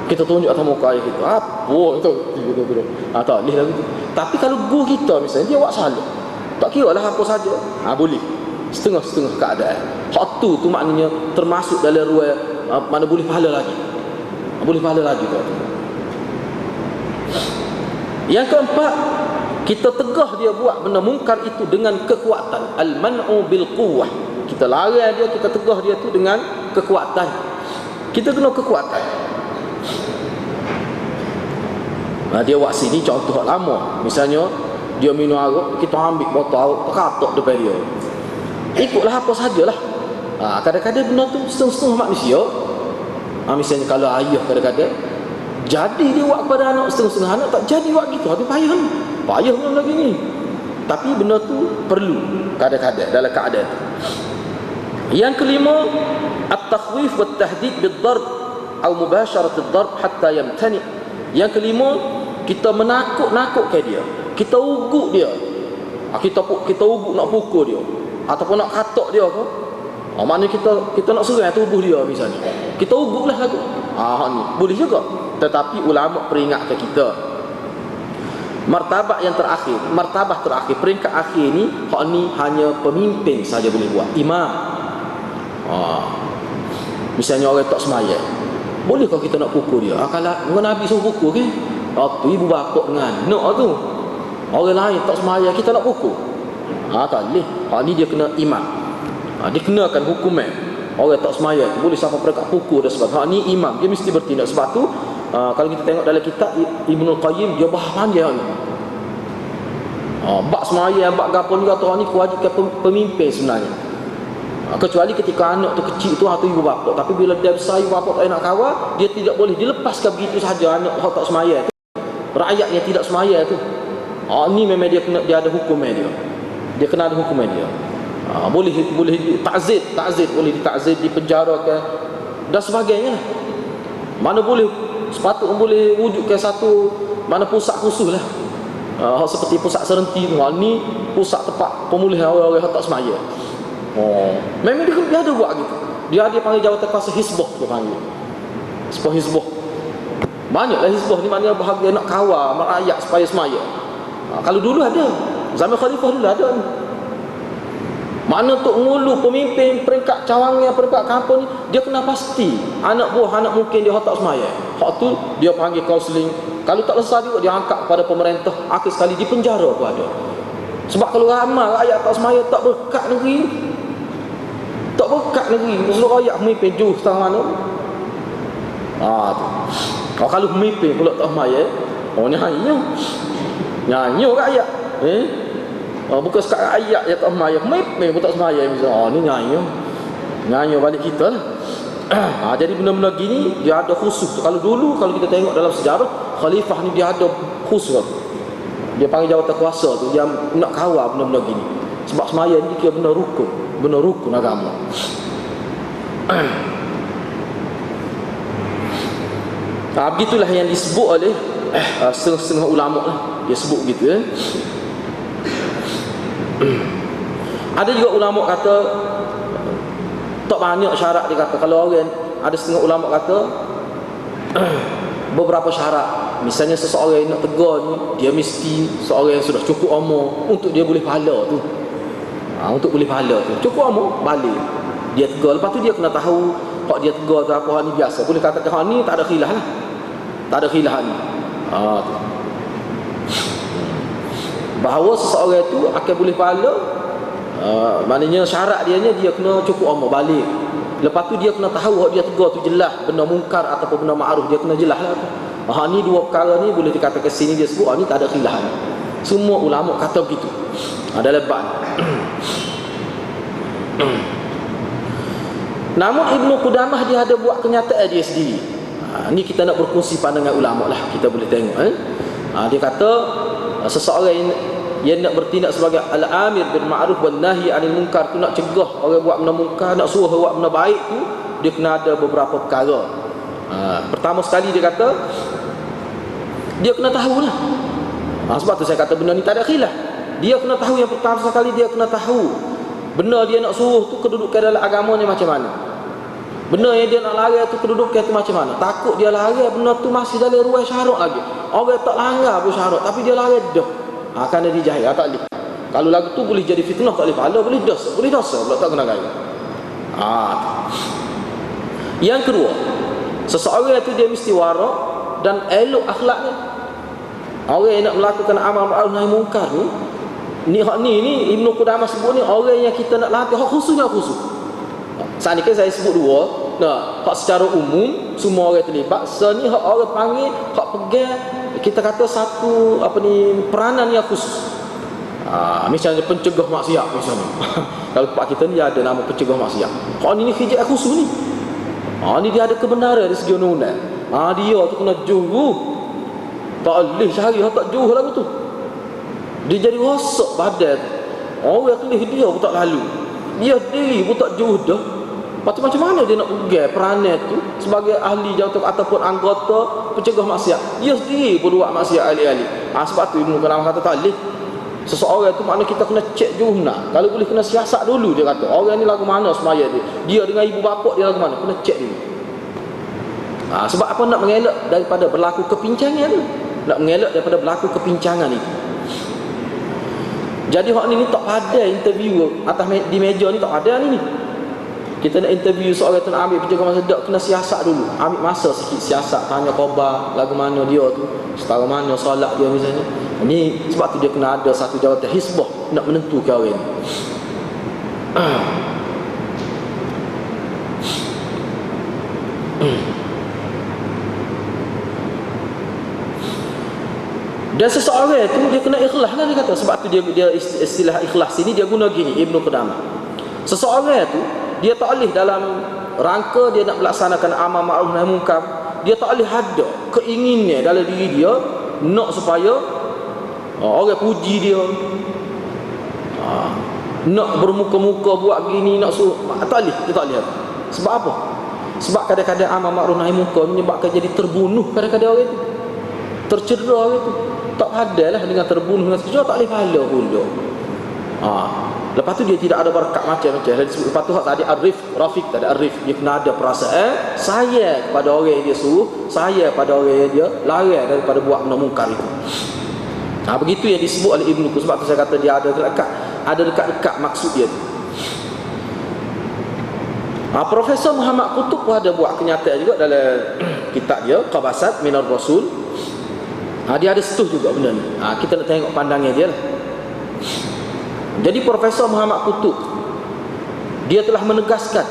Speaker 1: kita tunjuk atas muka ayah kita. Apa itu? Tak boleh lah gitu. Tapi kalau guru kita misalnya dia buat salah, tak kira lah apa saja. Boleh. Setengah-setengah keadaan. Hak tu maknanya termasuk dalam ruang mana boleh pahala lagi. Boleh pahala lagi tu. Yang keempat, kita tegah dia buat benda mungkar itu dengan kekuatan. Al-man'u bil quwwah. Kita larang dia, kita tegah dia tu dengan kekuatan. Kita guna kekuatan. Dia buat sini contoh lama. Misalnya dia minum arak, kita ambil botol arak, teratok depan dia. Ikutlah apa sajalah. Kadang-kadang benda tu setengah-setengah manusia. Misalnya kalau ayah kadang-kadang jadi dia buat kepada anak, setengah-setengah anak tak jadi buat gitu. Tapi payah belum lagi ni. Tapi benda tu perlu kadang-kadang dalam keadaan tu. Yang kelima, at-takhwif wa at-tahdid bid-darb atau mubasyarat ad-darb hatta yamtani. Yang kelima, kita menakut-nakutkan dia. Kita ugut dia. Kita ugut nak pukul dia, ataupun nak katok dia ke. Maknanya kita nak serang tubuh dia misalnya. Kita ugutlah lagu. Ni boleh juga. Tetapi ulama peringatkan kita, martabat terakhir, peringkat akhir ni, hak ni hanya pemimpin saja boleh buat. Imam. Misalnya orang tak semayang, boleh kau kita nak pukul dia? Kalau Nabi suruh pukul ke? tu ibu bapa dengan anak tu. Orang lain tak semaya kita nak pukul. Tak boleh. Ni dia kena imam. Dia kenakan hukuman. Orang tak semaya tu boleh sampai peringkat pukul dan sebagainya. Ni imam, dia mesti bertindak. Sebab tu kalau kita tengok dalam kitab Ibnul Qayyim, dia bahas panjang ni. Bak semaya, bak gapo ni kata ni kewajipan pemimpin sebenarnya. Kecuali ketika anak tu kecil tu atau ibu bapa. Tapi bila dia besar, ibu bapa tak nak kawal, dia tidak boleh dilepaskan begitu saja anak tak semaya tu. Rakyat yang tidak semaya tu. Ni memang dia kena, dia ada hukumnya dia. Dia kena ada hukumnya dia. Boleh takzir boleh ditakzir, dipenjarakan dan sebagainya. Mana boleh sepatutnya boleh wujudkan satu mana pusat khusus lah. Seperti pusat serenti tu. Ni pusat tempat pemulihan orang-orang tak semaya. Memang dia ada buat gitu. Dia ada panggil jawatan kuasa hizbah, dia panggil hizbah. Banyaklah hizbah ni, maknanya bahagia nak kawal rakyat supaya semaya. Kalau dulu ada, zaman khalifah dulu ada ni. Makna untuk ngulu pemimpin peringkat cawangnya, peringkat kampung ni, dia kena pasti anak buah, anak mungkin dia tak semaya. Hak tu dia panggil kaunseling. Kalau tak lesar juga dia angkat kepada pemerintah, akhir sekali di penjara pun ada. Sebab kalau ramai rakyat tak semaya, tak berkat negeri. Tak berkat negeri. Seluruh rakyat pemimpin jauh setengah mana. Tu. Kalau pemimpin pula tak semaya, nyanyi rakyat. Bukan sekat rakyat yang tak semaya, pemimpin pun tak semaya. Ni nyanyi balik kita lah. Jadi benda-benda gini dia ada khusus. Kalau dulu, kalau kita tengok dalam sejarah, khalifah ni dia ada khusus. Dia panggil jawatan kuasa tu, dia nak kawal benda-benda gini. Sebab semaya ni kira benda rukun agama. Begitulah yang disebut oleh setengah-setengah ulama lah. Dia sebut gitu ya. Ada juga ulama kata tak banyak syarat. Dia kata kalau orang, ada setengah ulama kata beberapa syarat. Misalnya seseorang yang nak tegur ni, dia mesti seorang yang sudah cukup umur untuk dia boleh pahala tu. Untuk boleh pahala tu cukup umur, balik dia tegur. Lepas tu dia kena tahu hak dia tegur tu apa, hak ni biasa. Boleh katakan hak ni tak ada khilaf lah. Tak ada khilaf ni. Tu. Bahawa seseorang itu akan boleh pahala, maknanya syarat dia kena cukup umur, balik. Lepas tu dia kena tahu hak dia tegur tu jelas, benda mungkar ataupun benda ma'ruf, dia kena jelas lah tu. Ni dua perkara ni boleh dikatakan sini dia sebut ni tak ada khilaf. Semua ulama kata begitu. Ada lebat. Namun Ibnu Qudamah dia ada buat kenyataan dia sendiri. Ni kita nak berkongsi pandangan ulama lah, kita boleh tengok. Dia kata seseorang yang nak bertindak sebagai al-amir bil ma'ruf wan nahi 'anil munkar tu, nak cegah orang buat benda munkar, nak suruh buat benda baik tu, dia kena ada beberapa perkara. Pertama sekali dia kata dia kena tahulah. Sebab tu saya kata benda ni tak ada khilaf. Dia kena tahu, yang pertama sekali dia kena tahu benda dia nak suruh tu kedudukan dalam agamanya macam mana. Benda yang dia nak larang tu kedudukan tu macam mana. Takut dia larang benda tu masih dalam ruang syarat lagi. Orang tak langgar pun syarat, tapi dia larang dah. Kerana dia jahil, tak boleh. Kalau lagu tu boleh jadi fitnah, tak boleh pahala, boleh dosa pula tak kena gaya. Yang kedua, seseorang itu dia mesti warak dan elok akhlaknya. Orang yang nak melakukan amal ma'ruf nahi munkar ni Ibnu Qudamah sebut ni, orang yang kita nak latih hak khususnya khusus. Saat ni kan saya sebut dua. Hak secara umum semua orang terlibat. Ni hak orang panggil, hak pegang, kita kata satu peranan yang khusus. Misalnya pencegah maksiat misalnya. Kalau tempat kita ni ada nama pencegah maksiat. Hak ni hijab khusus ni. Ni dia ada kebenaran dari segi undang-undang. Dia tu kena jauh. Tak boleh cari hak tak jauh lagu tu. Dia jadi rosak badan. Orang tulis dia pun tak lalu. Dia sendiri pun tak jauh dah. Lepas tu macam mana dia nak pegang peranan tu sebagai ahli jawatan ataupun anggota pencegah maksiat. Dia sendiri pun buat maksiat ahli-ahli. Sebab tu Ibnu Qudamah kata tak boleh. Seseorang tu makna kita kena cek jauh nak. Kalau boleh kena siasat dulu, dia kata. Orang ni lagu mana semaya dia. Dia dengan ibu bapa dia lagu mana. Kena cek dulu. Sebab apa? Nak mengelak daripada berlaku kepincangan tu. Nak mengelak daripada berlaku kepincangan itu. Jadi hak ni tak ada interview atas di meja ni, tak ada ni. Kita nak interview seorang tu, nak ambil penjaga masa tak, kena siasat dulu. Ambil masa sikit siasat, tanya khabar lagu mana dia tu, setara mana solat dia misalnya. Ini sebab tu dia kena ada satu jawatan hisbah nak menentukan orang ni. Dan seseorang tu dia kena ikhlas lah, dia kata. Sebab tu dia istilah ikhlas sini dia guna gini, Ibnu Qudamah. Seseorang tu dia tak boleh dalam rangka dia nak melaksanakan amal ma'ruf nahi munkar, dia tak boleh ada keinginan dalam diri dia nak supaya orang puji dia, nak bermuka-muka buat gini, nak suruh, tak boleh, dia tak boleh. Sebab apa? Sebab kadang-kadang amal ma'ruf nahi munkar menyebabkan jadi terbunuh kadang-kadang orang itu, tercedera orang itu. Tak hadal lah dengan terbunuh, dengan tercedera, tak boleh pahala pula. Lepas tu dia tidak ada berkat macam-macam. Lepas tu tadi Arif, Rafiq tadi Arif, dia kena ada perasaan sayang kepada orang yang dia suruh, sayang pada orang yang dia larang daripada buat benda mungkar itu. Begitu yang disebut oleh Ibnu. Sebab tu saya kata dia ada dekat maksud dia tu. Profesor Muhammad Qutub pun ada buat kenyataan juga dalam kitab dia Qabasat Minar Rasul. Dia ada setuh juga benda ni. Kita nak tengok pandangan dia lah. Jadi Profesor Muhammad Qutub dia telah menegaskan,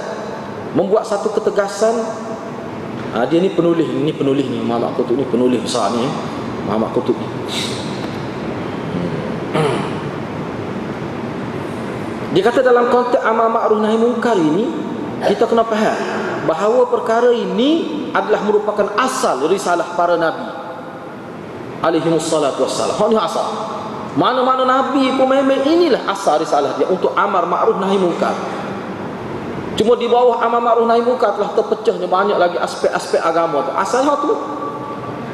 Speaker 1: membuat satu ketegasan. Dia ni penulis ni Muhammad Qutub ni, penulis besar ni Muhammad Qutub ni. Dia kata dalam konteks amal ma'ruf nahi munkar ini, kita kena faham bahawa perkara ini adalah merupakan asal risalah para nabi alaihimussalatu wassalam. Ini asal. Mana-mana nabi pun memang inilah asal risalah dia untuk amar ma'ruf nahi munkar. Cuma di bawah amar ma'ruf nahi munkar telah terpecahnya banyak lagi aspek-aspek agama tu. Asalnya tu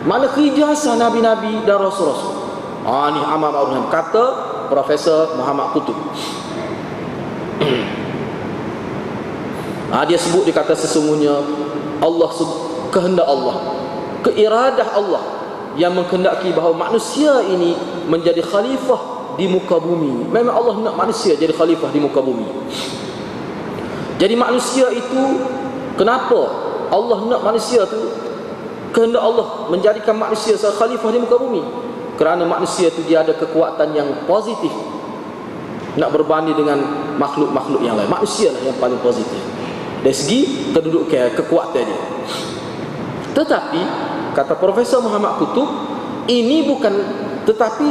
Speaker 1: mana keijazah nabi-nabi dan rasul-rasul. Ni amar ma'ruf nahi, kata Profesor Muhammad Qutub. Dia sebut, dia kata sesungguhnya Allah, kehendak Allah, keiradah Allah yang menghendaki bahawa manusia ini menjadi khalifah di muka bumi. Memang Allah nak manusia jadi khalifah di muka bumi. Jadi manusia itu, kenapa Allah nak manusia tu, kehendak Allah menjadikan manusia sebagai khalifah di muka bumi? Kerana manusia itu dia ada kekuatan yang positif nak berbanding dengan makhluk-makhluk yang lain. Manusia lah yang paling positif dari segi kedudukan, kekuatan dia. Tetapi kata Profesor Muhammad Qutub, ini bukan, tetapi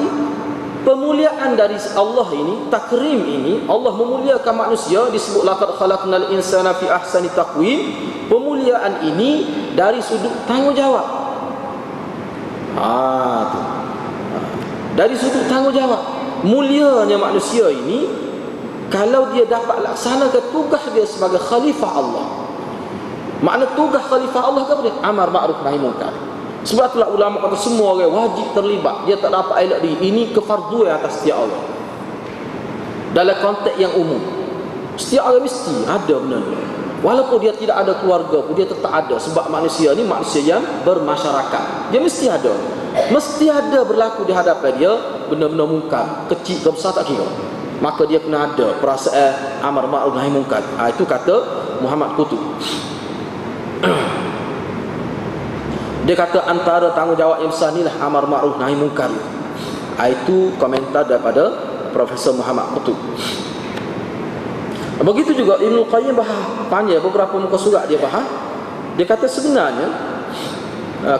Speaker 1: pemuliaan dari Allah ini, takrim ini, Allah memuliakan manusia, disebut laqad khalaqnal insana fi ahsani taqwim. Pemuliaan ini dari sudut tanggungjawab. Dari sudut tanggungjawab. Mulianya manusia ini kalau dia dapat laksanakan tugas dia sebagai khalifah Allah. Makna tugas khalifah Allah ke apa dia? Amar ma'ruf nahi munkar. Sebab itulah ulama kata semua orang wajib terlibat. Dia tak dapat elak diri. Ini kefarduan atas setiap orang. Dalam konteks yang umum, setiap orang mesti ada benda ni. Walaupun dia tidak ada keluarga pun dia tetap ada. Sebab manusia ni manusia yang bermasyarakat. Dia mesti ada. Mesti ada berlaku di hadapan dia benda-benda mungkar, kecil ke besar tak kira. Maka dia kena ada perasaan amar ma'ruf nahi munkar. Itu kata Muhammad Qutub. Dia kata antara tanggungjawab yang besar inilah amar ma'ruf nahi munkar. Itu komentar daripada Profesor Muhammad Qutub. Begitu juga Ibnu Qayyim bahas panjang beberapa muka surat dia bahas. Dia kata sebenarnya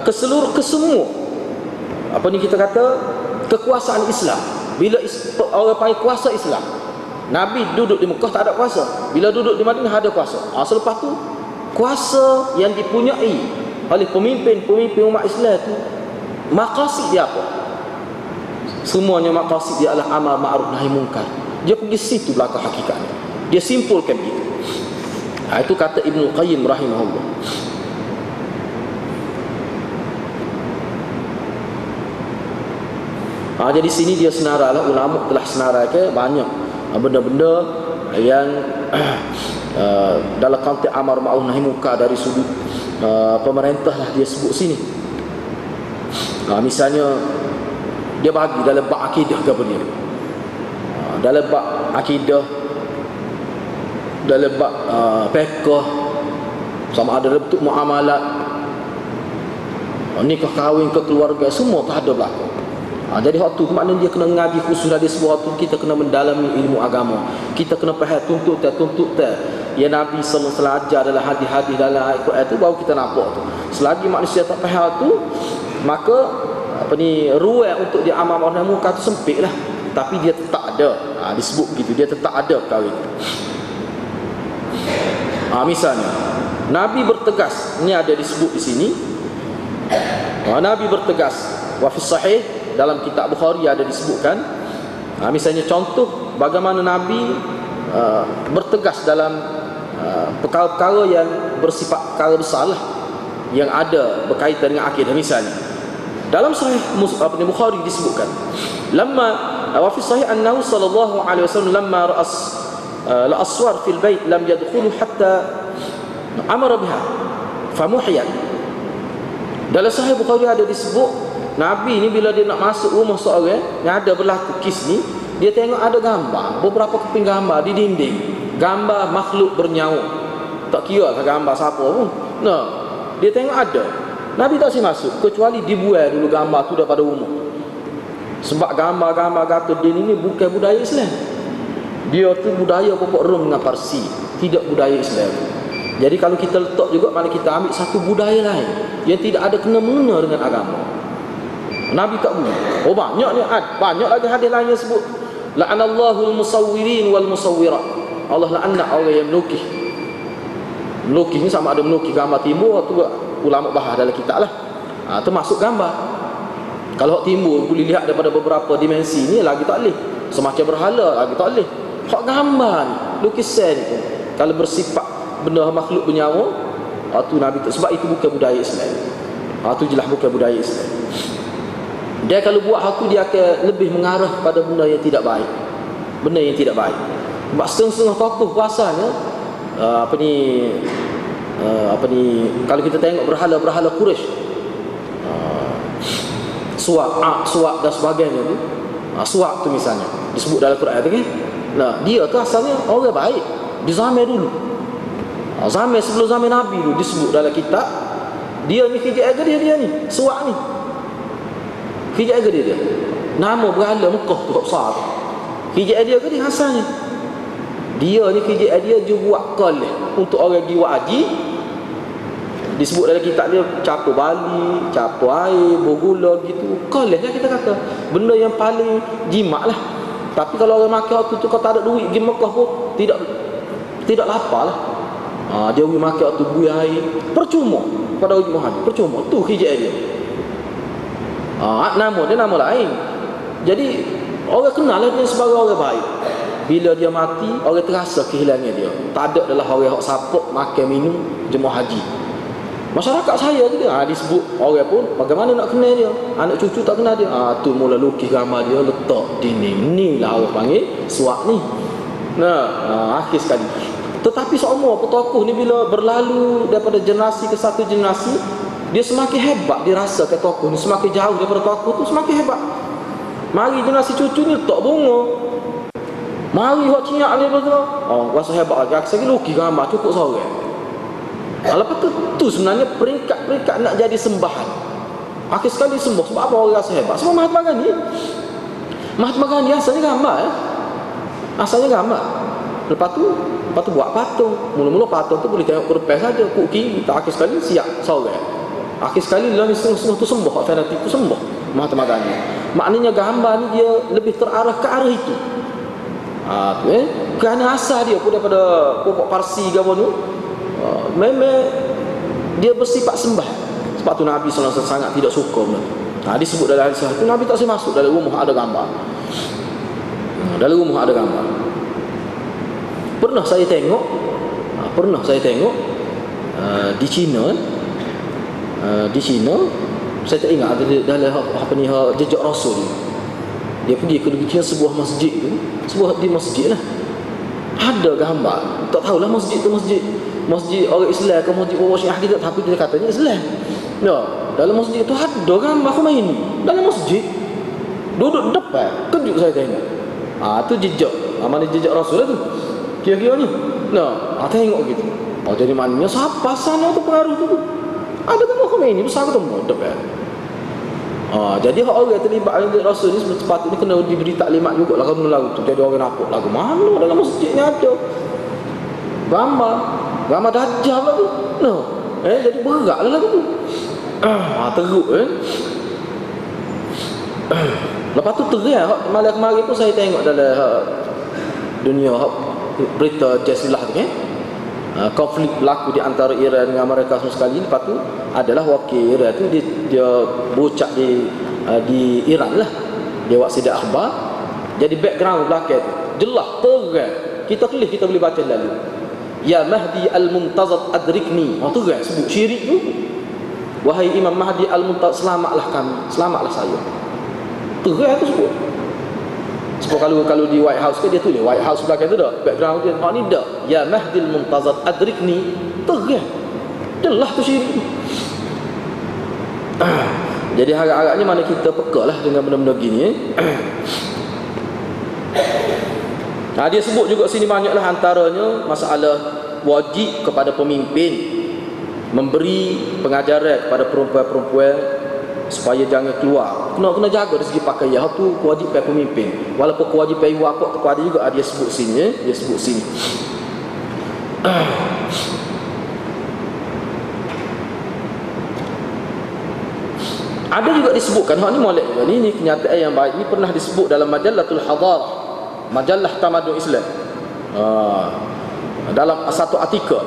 Speaker 1: kesemua apa ni kita kata kekuasaan Islam, bila orang panggil kuasa Islam, Nabi duduk di Mekah tak ada kuasa, bila duduk di Madinah ada kuasa. Selepas tu kuasa yang dipunyai oleh pemimpin-pemimpin umat Islam itu, maqasid dia apa? Semuanya maqasid dia adalah amar ma'ruf nahi munkar. Dia pergi situ belakang hakikatnya. Dia simpulkan begitu. Itu kata Ibnu Qayyim rahimahullah. Jadi sini dia senarailah, ulama telah senaraikan banyak benda-benda yang dalam konteks amar ma'ruf nahi munkar dari sudut pemerintah lah dia sebut sini. Misalnya dia bagi dalam bab akidah ke apa dia. Dalam bab akidah dalam bab fiqh, sama ada bentuk muamalat, nikah kahwin ke keluarga, semua tak ada berlaku. Jadi waktu maknanya dia kena ngaji khusus dari sebuah waktu, kita kena mendalami ilmu agama, kita kena faham tuntut ya Nabi sallallahu alaihi wasallam ajar dalam hadis-hadis dalam Al-Quran tu, baru kita nampak tu. Selagi manusia tak faham tu, maka ruang untuk dia amal orang muka tu sempit lah. Tapi dia tetap ada, disebut begitu, dia tetap ada kahwin. Misalnya Nabi bertegas, ini ada disebut di sini. Nabi bertegas, wa fi sahih, dalam kitab Bukhari ada disebutkan. Misalnya contoh bagaimana Nabi bertegas dalam perkara-perkara yang bersifat perkara besar lah, yang ada berkaitan dengan akidah. Misalnya dalam sahih Bukhari disebutkan, lamma wa fi sahih annahu sallallahu alaihi wasallam lamma ra'as la aswar fil bait lam yadkhulu hatta amara biha famuhiyat. Dalam sahih Bukhari ada disebut Nabi ni bila dia nak masuk rumah seorang yang ada berlaku kes ni, dia tengok ada gambar, beberapa keping gambar di dinding, gambar makhluk bernyawa, tak kira ke gambar siapa pun. Dia tengok ada, Nabi tak si masuk kecuali dibuat dulu gambar tu daripada rumah. Sebab gambar-gambar kata dia ni bukan budaya Islam, dia tu budaya pokok Rom dengan Parsi, tidak budaya Islam. Jadi kalau kita letak juga, mana kita ambil satu budaya lain yang tidak ada kena-mengena dengan agama, Nabi tak boleh. Banyak ni, banyak lagi hadis lain yang sebut la'anallahu al-musawwirin wal musawwirat. Allah laknat orang yang melukis. Melukis ni sama ada melukis gambar timbul, tu ulama bahas dalam kitab lah. Termasuk gambar. Kalau timbul boleh lihat daripada beberapa dimensi ni, lagi tak boleh. Semacam berhala, lagi tak boleh. Hak gambar ni, lukisan ni, kalau bersifat benda makhluk bernyawa, tu Nabi tak, sebab itu bukan budaya Islam. Tu jelas bukan budaya Islam. Dia kalau buat hal tu, dia akan lebih mengarah pada benda yang tidak baik. Benda yang tidak baik. Sebab setengah-setengah tokoh puasanya kalau kita tengok berhala-berhala Quraisy, suak dan sebagainya tu, suak tu misalnya disebut dalam Quran tu kan. Dia tu asalnya orang baik di zaman dulu. Zaman sebelum zaman Nabi tu disebut dalam kitab, dia ni kerja dia ni, suak ni. Kerja dia. Nama berhala Mekah tu besar tu. Kerja dia ke dia asalnya. Dia ni kerja dia buat kol untuk orang pergi buat haji. Disebut dalam kitab dia capur bali, capur air, bergula gitu. Kol lah kita kata. Benda yang paling jimat lah. Tapi kalau orang makan waktu tu, kau tak ada duit pergi Mekah pun tidak lapar lah. Dia pergi makan waktu buih air, percuma pada orang haji, percuma. Tu kerja dia. Nama dia nama lain. Jadi orang kenal dia sebagai orang baik. Bila dia mati, orang terasa kehilangan dia. Tak ada adalah orang yang sapuk makan minum jemaah haji. Masyarakat saya tu dia disebut orang pun bagaimana nak kenal dia. Anak cucu tak kenal dia. Tu mula lukis gambar dia letak dinding. Ni lah orang panggil suak ni. Akhir sekali. Tetapi semua petokoh ni bila berlalu daripada generasi ke satu generasi, dia semakin hebat. Dia rasa ke tokoh ni semakin jauh daripada tokoh tu, semakin hebat. Mari generasi cucu ni letak bunga, mari hak cinyak ni betul. Rasa hebat lagi. Akhir lukis gambar cukup seorang. Lepas tu sebenarnya peringkat-peringkat nak jadi sembahan. Akhir sekali sembah. Sebab apa orang rasa hebat? Sebab Mahatma Gandhi asalnya gambar asalnya gambar. Lepas tu buat patung. Mula-mula patung tu boleh tengok kerpes saja, kuki, kita akhir sekali siap seorang. Akhir sekali dalam setengah tu sembah, fanatik tu sembah Mahatma Gandhi. Maknanya gambar ni dia lebih terarah ke arah itu. Kerana asal dia pun daripada pokok Parsi gambar tu, memang dia bersifat sembah. Sebab tu Nabi SAW sangat tidak suka benda tu. Disebut dalam hadis tu, Nabi tak boleh masuk dalam rumah ada gambar. Dalam rumah ada gambar. Pernah saya tengok di China. Di China, saya tak ingat dalam jejak Rasul. Dia pergi ke China, sebuah masjid tu, di masjid lah, ada gambar. Tak tahulah masjid tu masjid orang Islam ke masjid orang Syiah, tidak, tapi dia katanya Islam. Dalam masjid tu ada gambar Khomeini dalam masjid, duduk depan. Kejut saya tengok. Tu jejak, mana jejak Rasul lah tu. Kira-kira ni. Nah, tengok gitu. Oh, jadi maknanya siapa sana tu pengaruh tu? Ada temu Khomeini besar ketemu dak kan. Jadi orang yang terlibat dengan Rasul ni sepatutnya kena diberi taklimat juga lah kalau lagu tu. Jadi orang nampak lagu mana dalam masjid ni ada gambar Dajjal lah tu. No. Jadi berat lah lagu tu. Teruk Lepas tu terang malam kemarin pun saya tengok dalam dunia berita Jasilah tu kan. Konflik berlaku di antara Iran dengan Amerika semua sekali. Lepas tu adalah wakil Iran tu dia berucap di Iran lah. Dia buat sidak akhbar. Jadi background belakang tu jelas terang. Kita boleh baca lalu. Ya Mahdi al-Muntazad adrikni. Terang sebut syirik tu. Wahai Imam Mahdi al-Muntazad, selamatlah kami, selamatlah saya. Terang tu sebut. Sebab kalau di White House ke dia tulis White House belakang tu dah background dia ni dah ya Mahdi al-Muntazad adrikni. Terang jelas tu syirik. Jadi harap-harapnya mana kita peka lah dengan benda-benda gini dia sebut juga sini banyaklah antaranya masalah wajib kepada pemimpin memberi pengajaran kepada perempuan-perempuan supaya jangan keluar. Kena jaga dari segi pakaian tu kewajipan pemimpin. Walaupun kewajipan ibu bapa tu ada juga dia sebut sini. Ada juga disebutkan hak ni molek juga ni kenyataan yang baik ni pernah disebut dalam Majallatul Hadarah, majalah tamadun Islam. Dalam satu artikel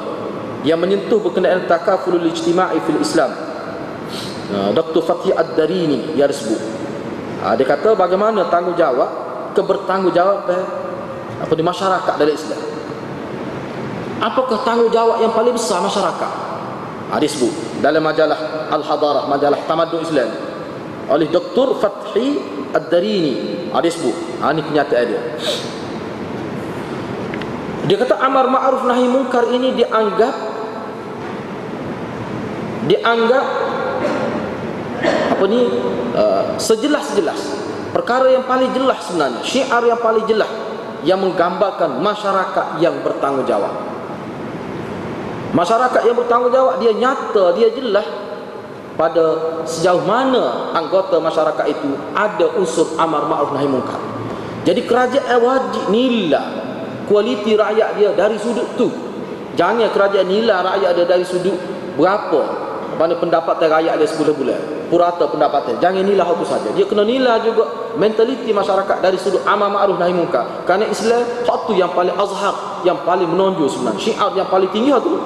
Speaker 1: yang menyentuh berkenaan takafulul ijtima'i fil Islam. Dr. Fatih Ad-Darini dia sebut. Dia kata bagaimana kebertanggungjawab di masyarakat dalam Islam. Apakah tanggungjawab yang paling besar masyarakat? Dia sebut dalam majalah Al-Hadarah, majalah tamadun Islam oleh Dr. Fatih Ad-Darini. Dia sebut. Ini kenyataan dia. Dia kata amar ma'ruf nahi munkar ini dianggap sejelas-jelas perkara yang paling jelas sebenarnya, syiar yang paling jelas yang menggambarkan masyarakat yang bertanggungjawab. Masyarakat yang bertanggungjawab dia nyata, dia jelas pada sejauh mana anggota masyarakat itu ada unsur amar ma'ruf nahi munkar. Jadi kerajaan wajib nilai kualiti rakyat dia dari sudut tu. Jangan kerajaan nilai rakyat dia dari sudut berapa mana pendapatan rakyat dia sebulan bulan, purata pendapatan. Jangan nilai itu saja. Dia kena nilai juga mentaliti masyarakat dari sudut amar ma'ruf nahi munkar. Kerana Islam hak tu yang paling azhar, yang paling menonjol sebenarnya. Syiar yang paling tinggi tu.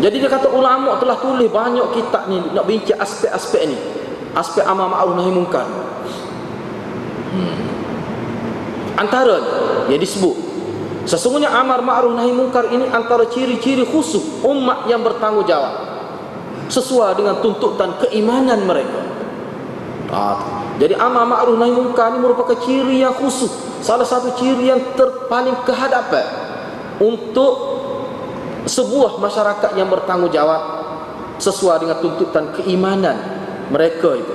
Speaker 1: Jadi dia kata ulama telah tulis banyak kitab ni nak bincang aspek-aspek ni. Aspek amar ma'ruf nahi munkar. Antaranya yang disebut sesungguhnya amar ma'ruf nahi munkar ini antara ciri-ciri khusus umat yang bertanggungjawab sesuai dengan tuntutan keimanan mereka. Jadi amar ma'ruf nahi munkar ini merupakan ciri yang khusus, salah satu ciri yang paling kehadapan untuk sebuah masyarakat yang bertanggungjawab sesuai dengan tuntutan keimanan mereka itu.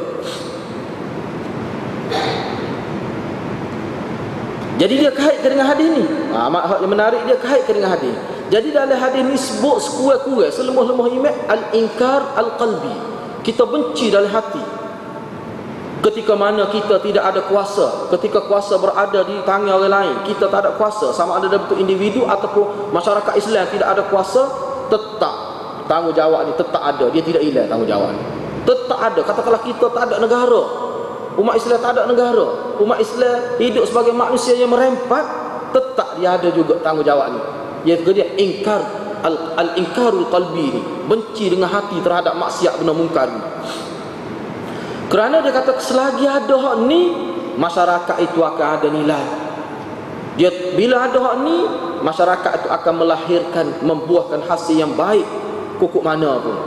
Speaker 1: Jadi dia kaitkan dengan hadis ni. Yang menarik dia kaitkan dengan hadis. Jadi dalam hadis ni sebut sekurang-kurang selemah-lemah iman al-inkar al-qalbi. Kita benci dalam hati. Ketika mana kita tidak ada kuasa, ketika kuasa berada di tangan orang lain, kita tak ada kuasa, sama ada bentuk individu ataupun masyarakat Islam tidak ada kuasa, tetap tanggungjawab ni tetap ada, dia tidak hilang tanggungjawab ni. Tetap ada. Katakanlah kita tak ada negara, umat Islam tak ada negara, umat Islam hidup sebagai manusia yang merempat, tetap dia ada juga tanggungjawab ni. Iaitu dia ingkar al-inkarul qalbi ni, benci dengan hati terhadap maksiat benda mungkar ni. Kerana dia kata selagi ada hak ni, masyarakat itu akan ada nilai. Dia bila ada hak ni, masyarakat itu akan melahirkan, membuahkan hasil yang baik kukuk mana pun.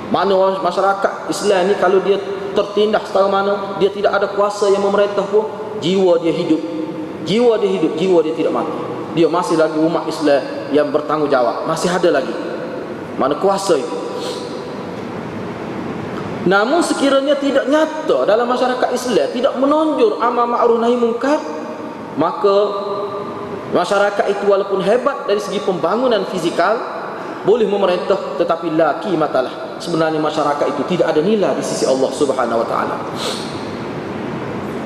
Speaker 1: Mana masyarakat Islam ni kalau dia tertindas setara mana, dia tidak ada kuasa yang memerintah pun, jiwa dia hidup. Jiwa dia hidup, jiwa dia tidak mati. Dia masih lagi umat Islam yang bertanggungjawab, masih ada lagi. Mana kuasa itu. Namun sekiranya tidak nyata dalam masyarakat Islam, tidak menonjol amar ma'ruf nahi munkar, maka Masyarakat itu walaupun hebat dari segi pembangunan fizikal, boleh memerintah, tetapi la qimatalah. Sebenarnya masyarakat itu tidak ada nilai di sisi Allah Subhanahu wa taala.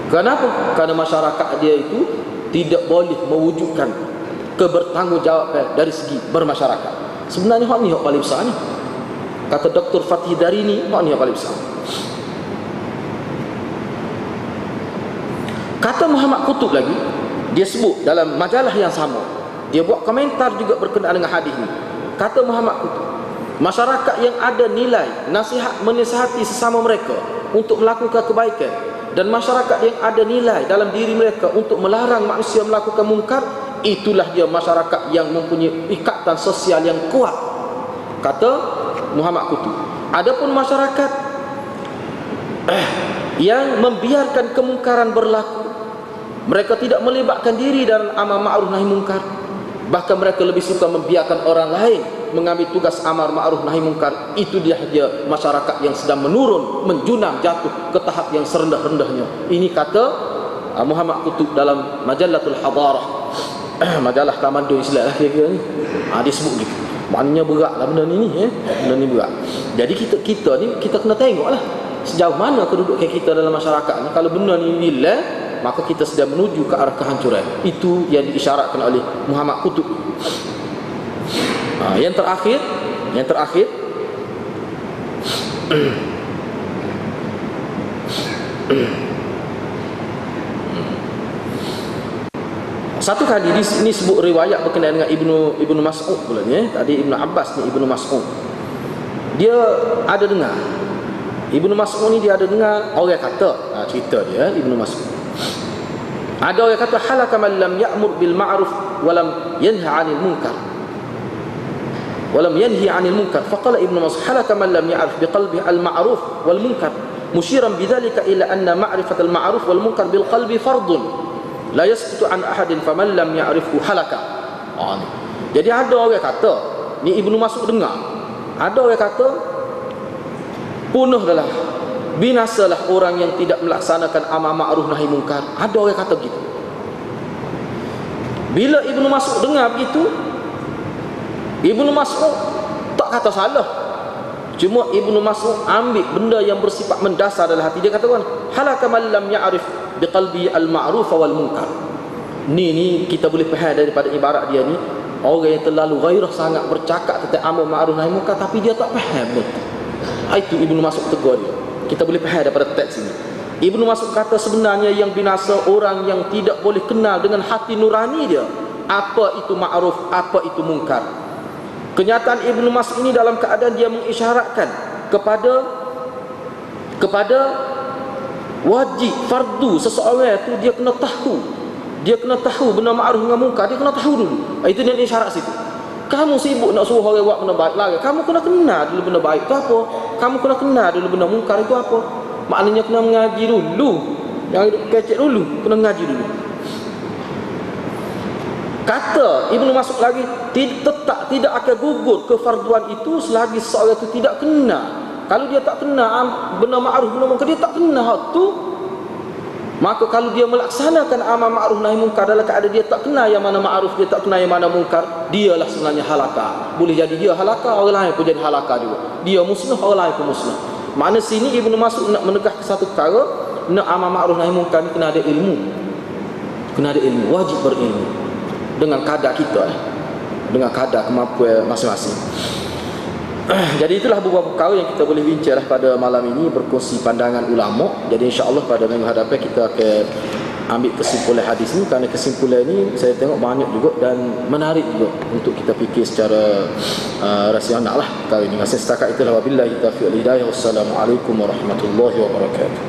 Speaker 1: Kenapa? Karena masyarakat dia itu tidak boleh mewujudkan kebertanggungjawaban dari segi bermasyarakat. Sebenarnya hak ni hak paling besar ni. Kata Dr. Fatih Darini, hak ni hak paling besar. Kata Muhammad Qutb lagi, dia sebut dalam majalah yang sama, dia buat komentar juga berkenaan dengan hadis ni. Kata Muhammad Qutb, masyarakat yang ada nilai nasihat menasihati sesama mereka untuk melakukan kebaikan, dan masyarakat yang ada nilai dalam diri mereka untuk melarang manusia melakukan mungkar, itulah dia masyarakat yang mempunyai ikatan sosial yang kuat. Kata Muhammad Qutb. Adapun masyarakat yang membiarkan kemungkaran berlaku, mereka tidak melibatkan diri dalam amar ma'ruf nahi mungkar, bahkan mereka lebih suka membiarkan orang lain mengambil tugas amar ma'ruf nahi mungkar, itu dia masyarakat yang sedang menurun, menjunam, jatuh ke tahap yang serendah-rendahnya. Ini kata Muhammad Qutb dalam Majallatul Hadarah, majalah Tamadun Islam lah kira-kira ni. Dia sebut gitu. Maknanya beratlah benda ni benda ni berat. Jadi kita ni kita kena tengoklah sejauh mana kedudukan kita dalam masyarakat ni. Kalau benda ni lillah, maka kita sedang menuju ke arah kehancuran. Itu yang diisyaratkan oleh Muhammad Qutb. Yang terakhir satu kali di sini sebut riwayat berkenaan dengan Ibnu Mas'ud pula ni. Tadi Ibnu Abbas ni, Ibnu Mas'ud. Dia ada dengar. Ibnu Mas'ud ni dia ada dengar orang kata, cerita dia Ibnu Mas'ud. Ada orang kata halaka man lam ya'mur bil ma'ruf wa lam yanha 'anil munkar. Wa lam yanhi 'anil munkar. Faqala Ibnu Mas'ud halaka man lam ya'rif bi qalbihi al ma'ruf wal munkar, musyiran bidzalika ila anna ma'rifat al ma'ruf wal munkar bil qalbi fardun la yasqutu an ahadin faman lam ya'rifhu halaka. Jadi ada orang kata, ni Ibnu Mas'ud dengar, ada orang kata punahlah, binasalah orang yang tidak melaksanakan amar ma'ruf nahi munkar. Ada orang kata begitu. Bila Ibnu Mas'ud dengar begitu, Ibnu Mas'ud tak kata salah. Cuma Ibnu Mas'ud ambil benda yang bersifat mendasar dalam hati. Dia katakan halaka man lam ya'rif biqalbi al-ma'ruf wal munkar. Ni kita boleh faham daripada ibarat dia ni, orang yang terlalu ghairah sangat bercakap tentang amar ma'ruf nahi munkar tapi dia tak faham betul. Itu Ibnu Mas'ud tegur dia. Kita boleh faham daripada teks ini. Ibnu Mas'ud kata sebenarnya yang binasa orang yang tidak boleh kenal dengan hati nurani dia apa itu ma'ruf, apa itu munkar. Kenyataan Ibnu Mas'ud ini dalam keadaan dia mengisyaratkan kepada wajib fardu seseorang itu dia kena tahu benda ma'ruf dengan munkar, dia kena tahu dulu. Itu dia isyarat situ. Kamu sibuk nak suruh orang buat benda baik lagi, kamu kena kenal dulu benda baik itu apa, kamu kena kenal dulu benda munkar itu apa. Maknanya kena mengaji dulu, jangan duduk kecek dulu, kena mengaji dulu. Kata Ibnu Mas'ud lagi, tetap tidak akan gugur kefarduan itu selagi seorang itu tidak kenal. Kalau dia tak kenal benda ma'ruf benda munkar, dia tak kenal hak tu, maka kalau dia melaksanakan amar ma'ruf nahi munkar dalam keadaan dia tak kenal yang mana ma'ruf, dia tak kenal yang mana munkar, dialah sebenarnya halaka. Boleh jadi dia halaka, orang lain pun jadi halaka juga. Dia musnah, orang lain pun musnah. Makna sini Ibnu Mas'ud nak menegah ke satu perkara, nak amar ma'ruf nahi munkar ni kena ada ilmu. Kena ada ilmu, wajib berilmu dengan kadar kita, dengan kadar kemampuan masing-masing. Jadi itulah beberapa perkara yang kita boleh bincang pada malam ini, berkongsi pandangan ulama. Jadi insya-Allah pada minggu hadapan kita akan ambil kesimpulan hadis ni, kerana kesimpulan ini saya tengok banyak juga dan menarik juga untuk kita fikir secara rasional lah perkara ini. Setakat itulah, wabillahi taufiq wal hidayah. Wassalamualaikum warahmatullahi wabarakatuh.